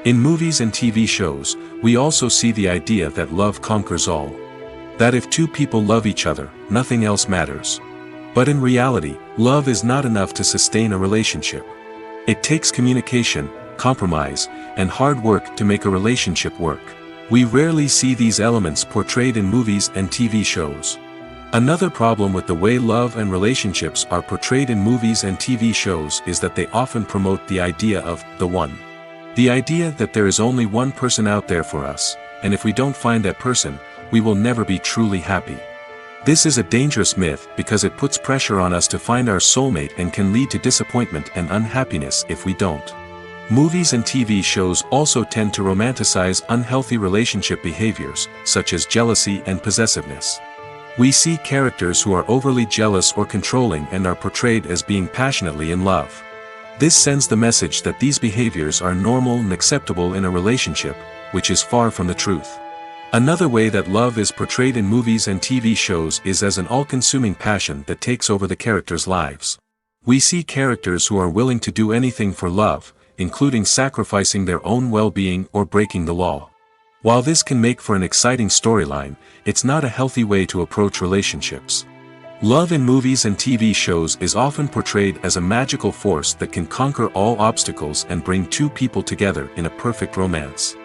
In movies and TV shows, we also see the idea that love conquers all. That if two people love each other, nothing else matters. But in reality, love is not enough to sustain a relationship. It takes communication, compromise, and hard work to make a relationship work. We rarely see these elements portrayed in movies and TV shows. Another problem with the way love and relationships are portrayed in movies and TV shows is that they often promote the idea of the one. The idea that there is only one person out there for us, and if we don't find that person, we will never be truly happy. This is a dangerous myth because it puts pressure on us to find our soulmate and can lead to disappointment and unhappiness if we don't. Movies and TV shows also tend to romanticize unhealthy relationship behaviors, such as jealousy and possessiveness. We see characters who are overly jealous or controlling and are portrayed as being passionately in love. This sends the message that these behaviors are normal and acceptable in a relationship, which is far from the truth. Another way that love is portrayed in movies and TV shows is as an all-consuming passion that takes over the characters' lives. We see characters who are willing to do anything for love, including sacrificing their own well-being or breaking the law. While this can make for an exciting storyline, it's not a healthy way to approach relationships. Love in movies and TV shows is often portrayed as a magical force that can conquer all obstacles and bring two people together in a perfect romance.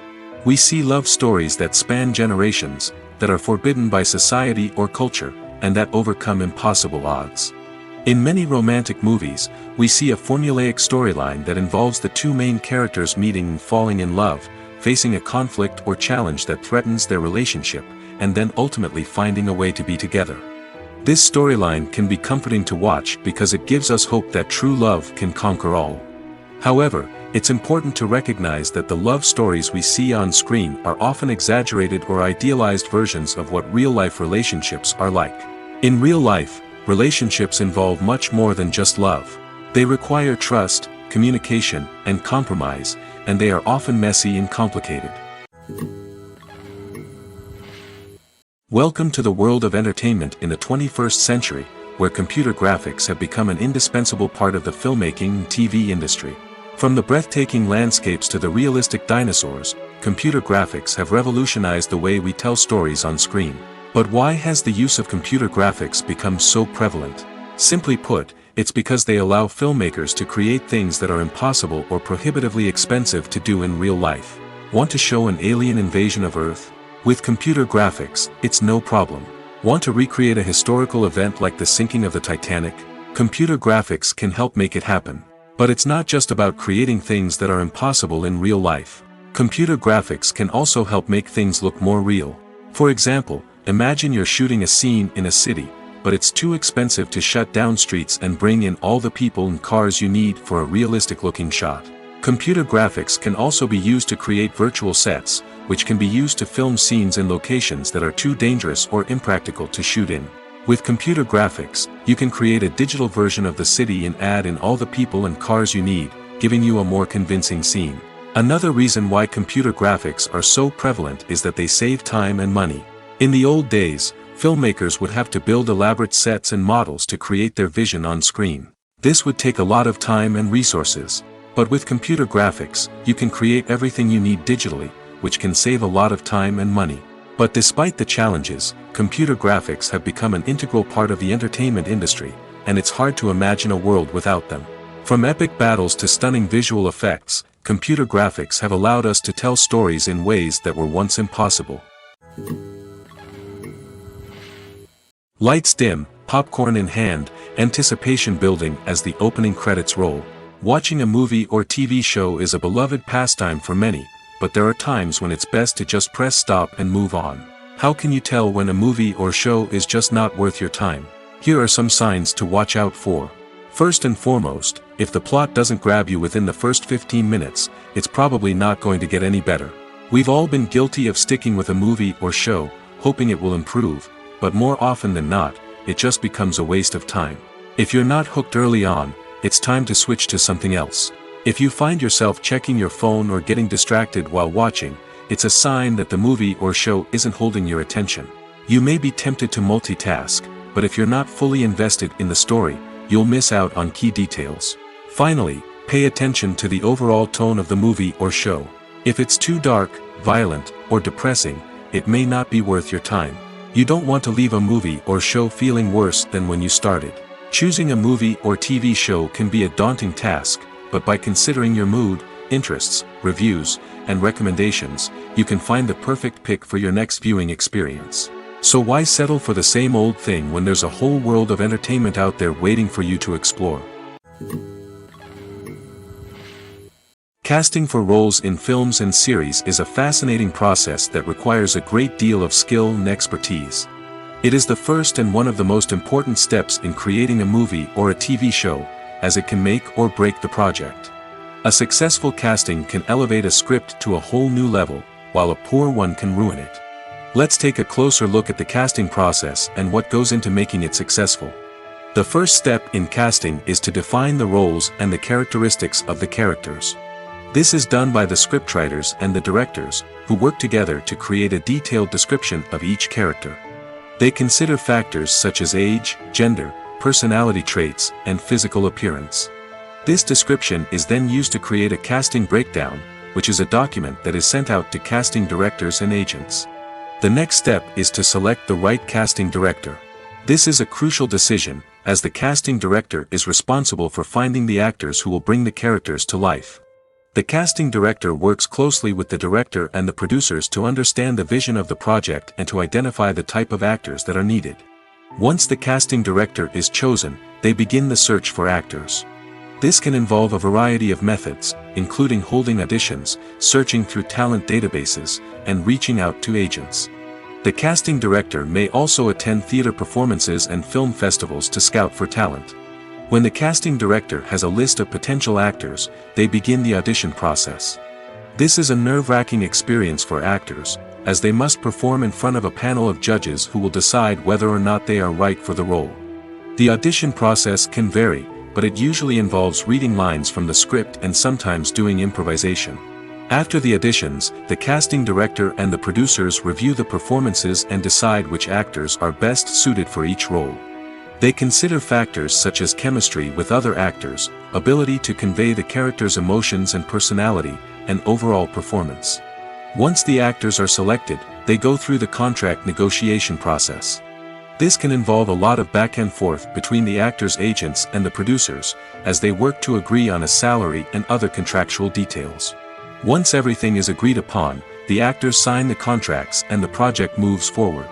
We see love stories that span generations, that are forbidden by society or culture, and that overcome impossible odds. In many romantic movies, we see a formulaic storyline that involves the two main characters meeting and falling in love, facing a conflict or challenge that threatens their relationship, and then ultimately finding a way to be together. This storyline can be comforting to watch because it gives us hope that true love can conquer all. However, it's important to recognize that the love stories we see on screen are often exaggerated or idealized versions of what real-life relationships are like. In real life, relationships involve much more than just love. They require trust, communication, and compromise, and they are often messy and complicated. Welcome to the world of entertainment in the 21st century, where computer graphics have become an indispensable part of the filmmaking and TV industry. From the breathtaking landscapes to the realistic dinosaurs, computer graphics have revolutionized the way we tell stories on screen. But why has the use of computer graphics become so prevalent? Simply put, it's because they allow filmmakers to create things that are impossible or prohibitively expensive to do in real life. Want to show an alien invasion of Earth? With computer graphics, it's no problem. Want to recreate a historical event like the sinking of the Titanic? Computer graphics can help make it happen. But it's not just about creating things that are impossible in real life. Computer graphics can also help make things look more real. For example, imagine you're shooting a scene in a city, but it's too expensive to shut down streets and bring in all the people and cars you need for a realistic-looking shot. Computer graphics can also be used to create virtual sets, which can be used to film scenes in locations that are too dangerous or impractical to shoot in. With computer graphics, you can create a digital version of the city and add in all the people and cars you need, giving you a more convincing scene. Another reason why computer graphics are so prevalent is that they save time and money. In the old days, filmmakers would have to build elaborate sets and models to create their vision on screen. This would take a lot of time and resources. But with computer graphics, you can create everything you need digitally, which can save a lot of time and money. But despite the challenges, computer graphics have become an integral part of the entertainment industry, and it's hard to imagine a world without them. From epic battles to stunning visual effects, computer graphics have allowed us to tell stories in ways that were once impossible. Lights dim, popcorn in hand, anticipation building as the opening credits roll. Watching a movie or TV show is a beloved pastime for many, but there are times when it's best to just press stop and move on. How can you tell when a movie or show is just not worth your time? Here are some signs to watch out for. First and foremost, if the plot doesn't grab you within the first 15 minutes, it's probably not going to get any better. We've all been guilty of sticking with a movie or show, hoping it will improve, but more often than not, it just becomes a waste of time. If you're not hooked early on, it's time to switch to something else. If you find yourself checking your phone or getting distracted while watching, it's a sign that the movie or show isn't holding your attention. You may be tempted to multitask, but if you're not fully invested in the story, you'll miss out on key details. Finally, pay attention to the overall tone of the movie or show. If it's too dark, violent, or depressing, it may not be worth your time. You don't want to leave a movie or show feeling worse than when you started. Choosing a movie or TV show can be a daunting task, but by considering your mood, interests, reviews, and recommendations, you can find the perfect pick for your next viewing experience. So why settle for the same old thing when there's a whole world of entertainment out there waiting for you to explore? Casting for roles in films and series is a fascinating process that requires a great deal of skill and expertise. It is the first and one of the most important steps in creating a movie or a TV show, as it can make or break the project. A successful casting can elevate a script to a whole new level, while a poor one can ruin it. Let's take a closer look at the casting process and what goes into making it successful. The first step in casting is to define the roles and the characteristics of the characters. This is done by the scriptwriters and the directors, who work together to create a detailed description of each character. They consider factors such as age, gender, personality traits, and physical appearance. This description is then used to create a casting breakdown, which is a document that is sent out to casting directors and agents. The next step is to select the right casting director. This is a crucial decision, as the casting director is responsible for finding the actors who will bring the characters to life. The casting director works closely with the director and the producers to understand the vision of the project and to identify the type of actors that are needed. Once the casting director is chosen, they begin the search for actors. This can involve a variety of methods, including holding auditions, searching through talent databases, and reaching out to agents. The casting director may also attend theater performances and film festivals to scout for talent. When the casting director has a list of potential actors, they begin the audition process. This is a nerve-wracking experience for actors, as they must perform in front of a panel of judges who will decide whether or not they are right for the role. The audition process can vary, but it usually involves reading lines from the script and sometimes doing improvisation. After the auditions, the casting director and the producers review the performances and decide which actors are best suited for each role. They consider factors such as chemistry with other actors, ability to convey the character's emotions and personality, and overall performance. Once the actors are selected, they go through the contract negotiation process. This can involve a lot of back and forth between the actors' agents and the producers, as they work to agree on a salary and other contractual details. Once everything is agreed upon, the actors sign the contracts and the project moves forward.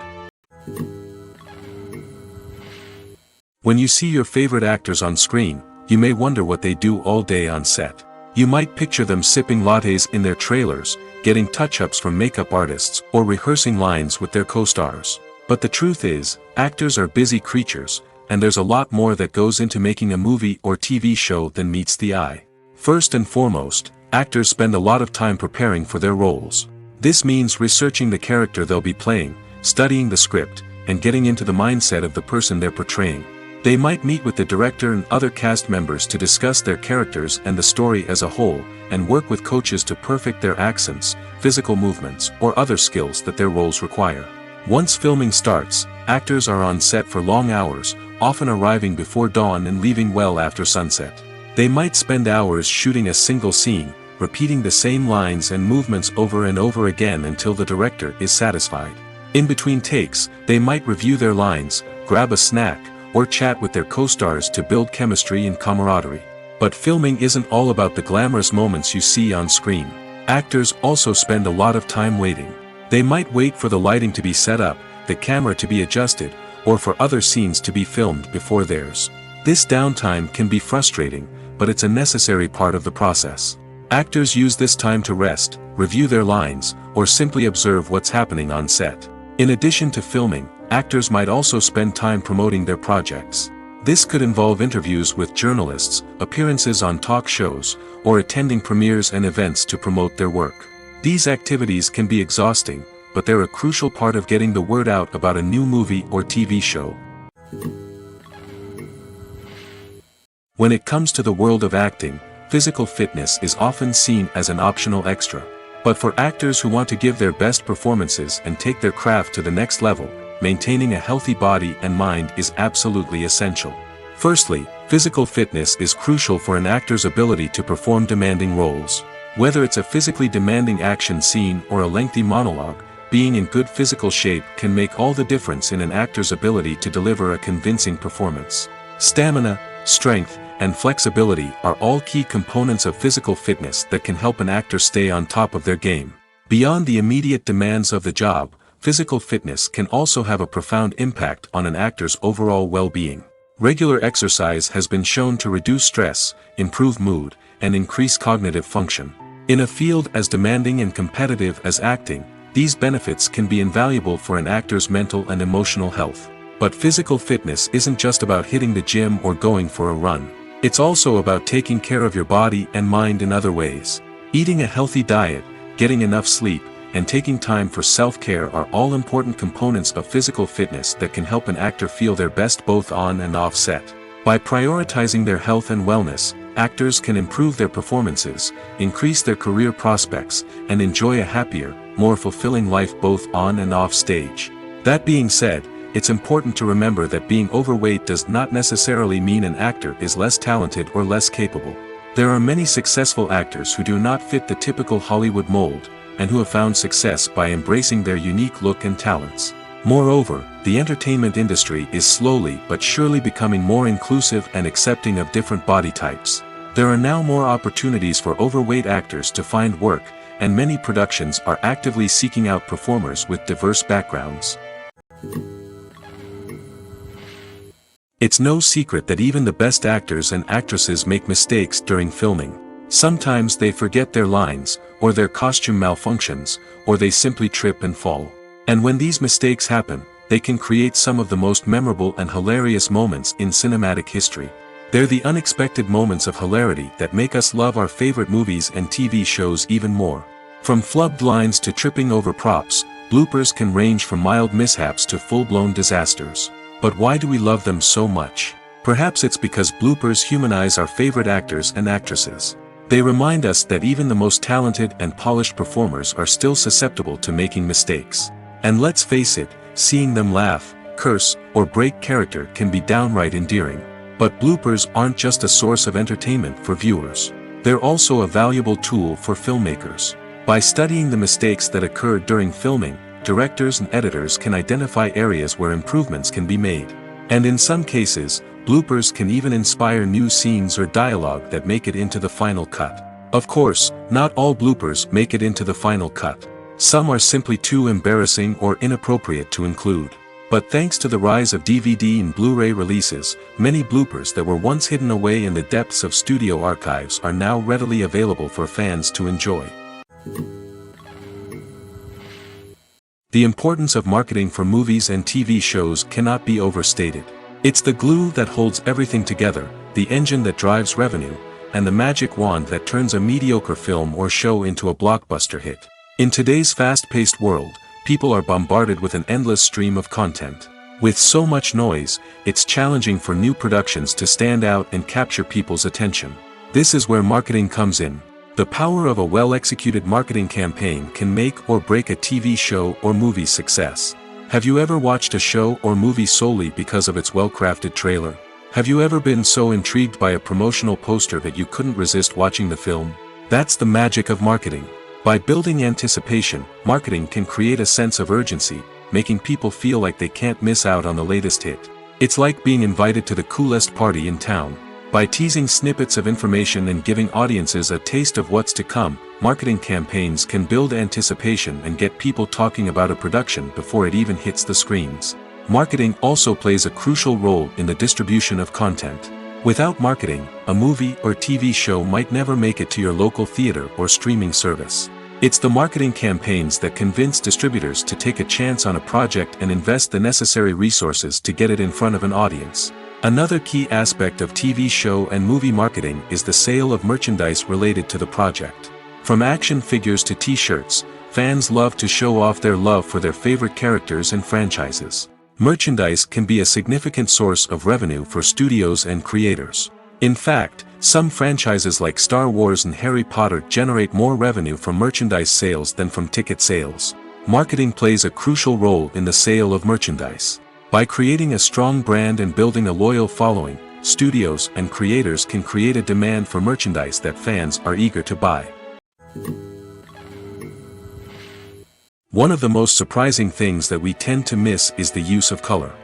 When you see your favorite actors on screen, you may wonder what they do all day on set. You might picture them sipping lattes in their trailers, getting touch-ups from makeup artists, or rehearsing lines with their co-stars. But the truth is, actors are busy creatures, and there's a lot more that goes into making a movie or TV show than meets the eye. First and foremost, actors spend a lot of time preparing for their roles. This means researching the character they'll be playing, studying the script, and getting into the mindset of the person they're portraying. They might meet with the director and other cast members to discuss their characters and the story as a whole, and work with coaches to perfect their accents, physical movements, or other skills that their roles require. Once filming starts, actors are on set for long hours, often arriving before dawn and leaving well after sunset. They might spend hours shooting a single scene, repeating the same lines and movements over and over again until the director is satisfied. In between takes, they might review their lines, grab a snack, or chat with their co-stars to build chemistry and camaraderie. But filming isn't all about the glamorous moments you see on screen. Actors also spend a lot of time waiting. They might wait for the lighting to be set up, the camera to be adjusted, or for other scenes to be filmed before theirs. This downtime can be frustrating, but it's a necessary part of the process. Actors use this time to rest, review their lines, or simply observe what's happening on set. In addition to filming, actors might also spend time promoting their projects. This could involve interviews with journalists, appearances on talk shows, or attending premieres and events to promote their work. These activities can be exhausting, but they're a crucial part of getting the word out about a new movie or TV show. When it comes to the world of acting, physical fitness is often seen as an optional extra. But for actors who want to give their best performances and take their craft to the next level, maintaining a healthy body and mind is absolutely essential. Firstly, physical fitness is crucial for an actor's ability to perform demanding roles. Whether it's a physically demanding action scene or a lengthy monologue, being in good physical shape can make all the difference in an actor's ability to deliver a convincing performance. Stamina, strength, and flexibility are all key components of physical fitness that can help an actor stay on top of their game. Beyond the immediate demands of the job, physical fitness can also have a profound impact on an actor's overall well-being. Regular exercise has been shown to reduce stress, improve mood, and increase cognitive function. In a field as demanding and competitive as acting, these benefits can be invaluable for an actor's mental and emotional health. But physical fitness isn't just about hitting the gym or going for a run. It's also about taking care of your body and mind in other ways. Eating a healthy diet, getting enough sleep, and taking time for self-care are all important components of physical fitness that can help an actor feel their best both on and off set. By prioritizing their health and wellness, actors can improve their performances, increase their career prospects, and enjoy a happier, more fulfilling life both on and off stage. That being said, it's important to remember that being overweight does not necessarily mean an actor is less talented or less capable. There are many successful actors who do not fit the typical Hollywood mold, and who have found success by embracing their unique look and talents. Moreover, the entertainment industry is slowly but surely becoming more inclusive and accepting of different body types. There are now more opportunities for overweight actors to find work, and many productions are actively seeking out performers with diverse backgrounds. It's no secret that even the best actors and actresses make mistakes during filming. Sometimes they forget their lines, or their costume malfunctions, or they simply trip and fall. And when these mistakes happen, they can create some of the most memorable and hilarious moments in cinematic history. They're the unexpected moments of hilarity that make us love our favorite movies and TV shows even more. From flubbed lines to tripping over props, bloopers can range from mild mishaps to full-blown disasters. But why do we love them so much? Perhaps it's because bloopers humanize our favorite actors and actresses. They remind us that even the most talented and polished performers are still susceptible to making mistakes. And let's face it, seeing them laugh, curse, or break character can be downright endearing. But bloopers aren't just a source of entertainment for viewers. They're also a valuable tool for filmmakers. By studying the mistakes that occurred during filming, directors and editors can identify areas where improvements can be made. And in some cases, bloopers can even inspire new scenes or dialogue that make it into the final cut. Of course, not all bloopers make it into the final cut. Some are simply too embarrassing or inappropriate to include. But thanks to the rise of DVD and Blu-ray releases, many bloopers that were once hidden away in the depths of studio archives are now readily available for fans to enjoy. The importance of marketing for movies and TV shows cannot be overstated. It's the glue that holds everything together, the engine that drives revenue, and the magic wand that turns a mediocre film or show into a blockbuster hit. In today's fast-paced world, people are bombarded with an endless stream of content. With so much noise, it's challenging for new productions to stand out and capture people's attention. This is where marketing comes in. The power of a well-executed marketing campaign can make or break a TV show or movie's success. Have you ever watched a show or movie solely because of its well-crafted trailer? Have you ever been so intrigued by a promotional poster that you couldn't resist watching the film? That's the magic of marketing. By building anticipation, marketing can create a sense of urgency, making people feel like they can't miss out on the latest hit. It's like being invited to the coolest party in town. By teasing snippets of information and giving audiences a taste of what's to come, marketing campaigns can build anticipation and get people talking about a production before it even hits the screens. Marketing also plays a crucial role in the distribution of content. Without marketing, a movie or TV show might never make it to your local theater or streaming service. It's the marketing campaigns that convince distributors to take a chance on a project and invest the necessary resources to get it in front of an audience. Another key aspect of TV show and movie marketing is the sale of merchandise related to the project. From action figures to t-shirts, fans love to show off their love for their favorite characters and franchises. Merchandise can be a significant source of revenue for studios and creators. In fact, some franchises like Star Wars and Harry Potter generate more revenue from merchandise sales than from ticket sales. Marketing plays a crucial role in the sale of merchandise. By creating a strong brand and building a loyal following, studios and creators can create a demand for merchandise that fans are eager to buy. One of the most surprising things that we tend to miss is the use of color.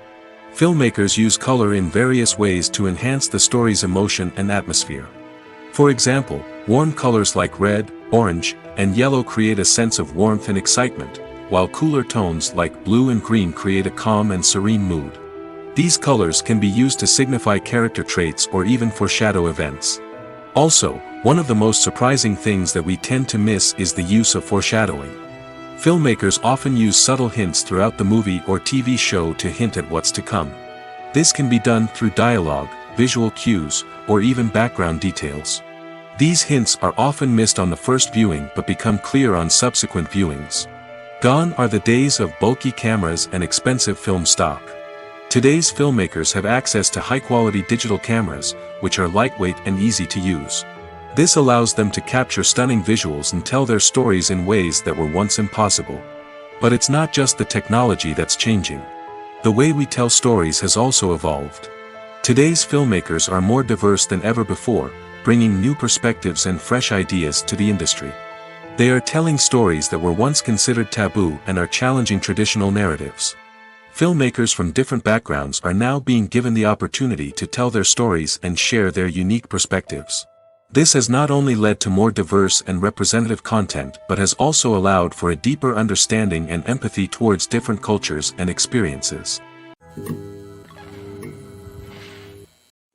Filmmakers use color in various ways to enhance the story's emotion and atmosphere. For example, warm colors like red, orange, and yellow create a sense of warmth and excitement, while cooler tones like blue and green create a calm and serene mood. These colors can be used to signify character traits or even foreshadow events. Also, one of the most surprising things that we tend to miss is the use of foreshadowing. Filmmakers often use subtle hints throughout the movie or TV show to hint at what's to come. This can be done through dialogue, visual cues, or even background details. These hints are often missed on the first viewing but become clear on subsequent viewings. Gone are the days of bulky cameras and expensive film stock. Today's filmmakers have access to high-quality digital cameras, which are lightweight and easy to use. This allows them to capture stunning visuals and tell their stories in ways that were once impossible. But it's not just the technology that's changing. The way we tell stories has also evolved. Today's filmmakers are more diverse than ever before, bringing new perspectives and fresh ideas to the industry. They are telling stories that were once considered taboo and are challenging traditional narratives. Filmmakers from different backgrounds are now being given the opportunity to tell their stories and share their unique perspectives. This has not only led to more diverse and representative content but has also allowed for a deeper understanding and empathy towards different cultures and experiences.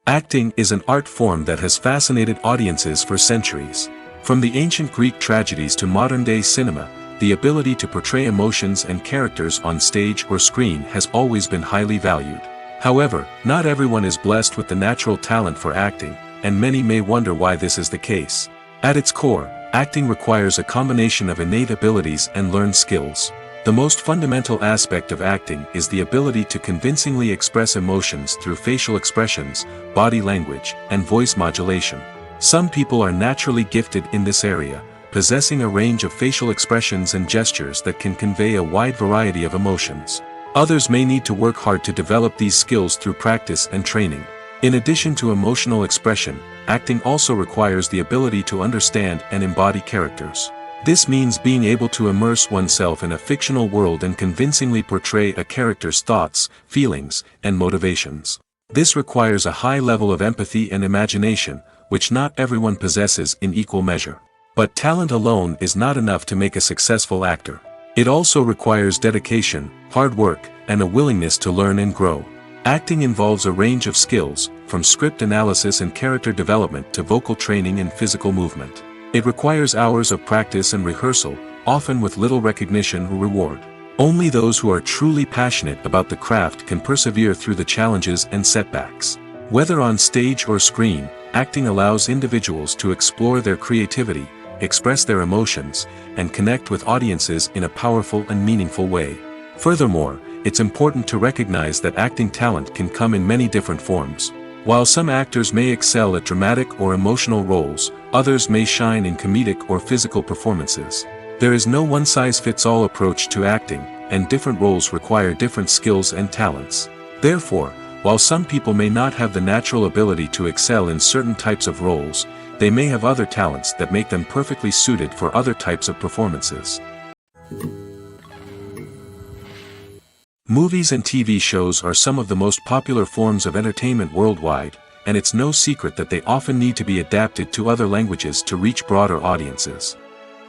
Acting is an art form that has fascinated audiences for centuries. From the ancient Greek tragedies to modern-day cinema, the ability to portray emotions and characters on stage or screen has always been highly valued. However, not everyone is blessed with the natural talent for acting, and many may wonder why this is the case. At its core, acting requires a combination of innate abilities and learned skills. The most fundamental aspect of acting is the ability to convincingly express emotions through facial expressions, body language, and voice modulation. Some people are naturally gifted in this area, possessing a range of facial expressions and gestures that can convey a wide variety of emotions. Others may need to work hard to develop these skills through practice and training. In addition to emotional expression, acting also requires the ability to understand and embody characters. This means being able to immerse oneself in a fictional world and convincingly portray a character's thoughts, feelings, and motivations. This requires a high level of empathy and imagination, which not everyone possesses in equal measure. But talent alone is not enough to make a successful actor. It also requires dedication, hard work, and a willingness to learn and grow. Acting involves a range of skills, from script analysis and character development to vocal training and physical movement. It requires hours of practice and rehearsal, often with little recognition or reward. Only those who are truly passionate about the craft can persevere through the challenges and setbacks. Whether on stage or screen, acting allows individuals to explore their creativity, express their emotions, and connect with audiences in a powerful and meaningful way. Furthermore, it's important to recognize that acting talent can come in many different forms. While some actors may excel at dramatic or emotional roles, others may shine in comedic or physical performances. There is no one-size-fits-all approach to acting, and different roles require different skills and talents. Therefore, while some people may not have the natural ability to excel in certain types of roles, they may have other talents that make them perfectly suited for other types of performances. Movies and TV shows are some of the most popular forms of entertainment worldwide, and it's no secret that they often need to be adapted to other languages to reach broader audiences.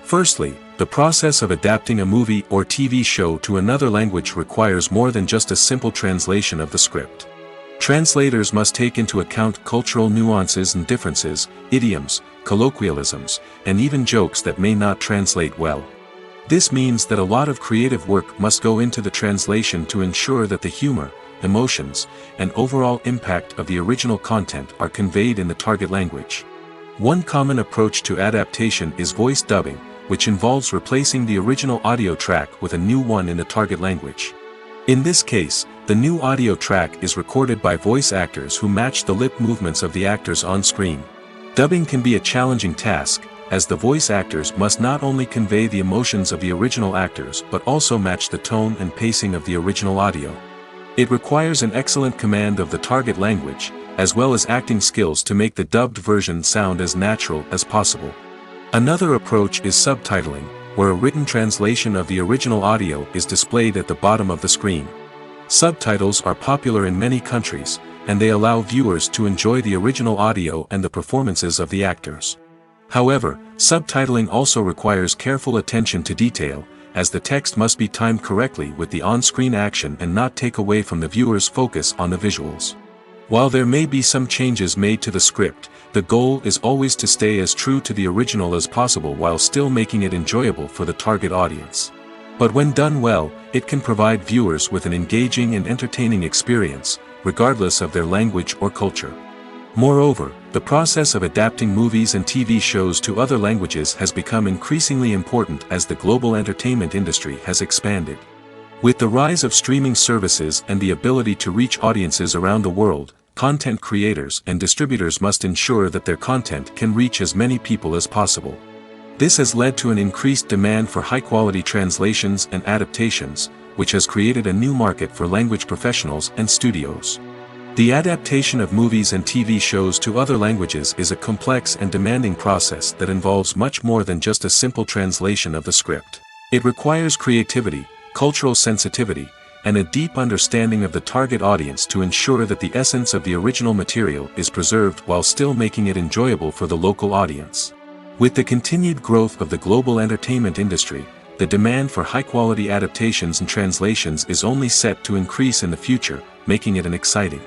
Firstly, the process of adapting a movie or TV show to another language requires more than just a simple translation of the script. Translators must take into account cultural nuances and differences, idioms, colloquialisms, and even jokes that may not translate well. This means that a lot of creative work must go into the translation to ensure that the humor, emotions, and overall impact of the original content are conveyed in the target language. One common approach to adaptation is voice dubbing, which involves replacing the original audio track with a new one in the target language. In this case, the new audio track is recorded by voice actors who match the lip movements of the actors on screen. Dubbing can be a challenging task, as the voice actors must not only convey the emotions of the original actors but also match the tone and pacing of the original audio. It requires an excellent command of the target language, as well as acting skills to make the dubbed version sound as natural as possible. Another approach is subtitling, where a written translation of the original audio is displayed at the bottom of the screen. Subtitles are popular in many countries, and they allow viewers to enjoy the original audio and the performances of the actors. However, subtitling also requires careful attention to detail, as the text must be timed correctly with the on-screen action and not take away from the viewer's focus on the visuals. While there may be some changes made to the script, the goal is always to stay as true to the original as possible while still making it enjoyable for the target audience. But when done well, it can provide viewers with an engaging and entertaining experience, regardless of their language or culture. Moreover, the process of adapting movies and TV shows to other languages has become increasingly important as the global entertainment industry has expanded. With the rise of streaming services and the ability to reach audiences around the world, content creators and distributors must ensure that their content can reach as many people as possible. This has led to an increased demand for high-quality translations and adaptations, which has created a new market for language professionals and studios. The adaptation of movies and TV shows to other languages is a complex and demanding process that involves much more than just a simple translation of the script. It requires creativity, cultural sensitivity, and a deep understanding of the target audience to ensure that the essence of the original material is preserved while still making it enjoyable for the local audience. With the continued growth of the global entertainment industry, the demand for high-quality adaptations and translations is only set to increase in the future, making it an exciting.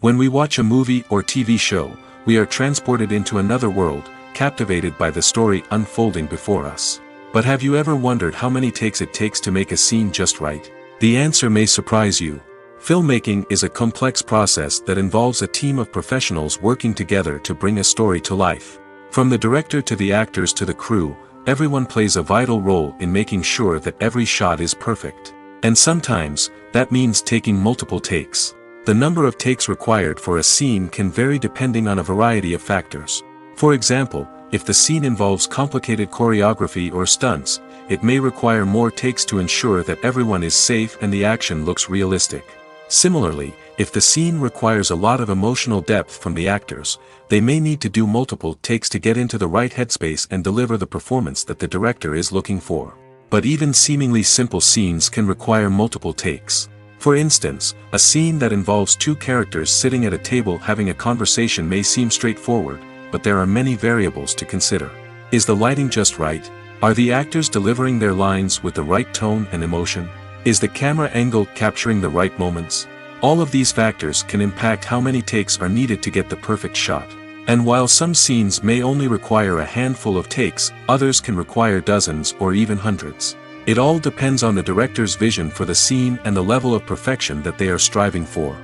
When we watch a movie or TV show, we are transported into another world, captivated by the story unfolding before us. But have you ever wondered how many takes it takes to make a scene just right? The answer may surprise you. Filmmaking is a complex process that involves a team of professionals working together to bring a story to life. From the director to the actors to the crew, everyone plays a vital role in making sure that every shot is perfect. And sometimes, that means taking multiple takes. The number of takes required for a scene can vary depending on a variety of factors. For example, if the scene involves complicated choreography or stunts, it may require more takes to ensure that everyone is safe and the action looks realistic. Similarly, if the scene requires a lot of emotional depth from the actors, they may need to do multiple takes to get into the right headspace and deliver the performance that the director is looking for. But even seemingly simple scenes can require multiple takes. For instance, a scene that involves two characters sitting at a table having a conversation may seem straightforward, but there are many variables to consider. Is the lighting just right? Are the actors delivering their lines with the right tone and emotion? Is the camera angle capturing the right moments? All of these factors can impact how many takes are needed to get the perfect shot. And while some scenes may only require a handful of takes, others can require dozens or even hundreds. It all depends on the director's vision for the scene and the level of perfection that they are striving for.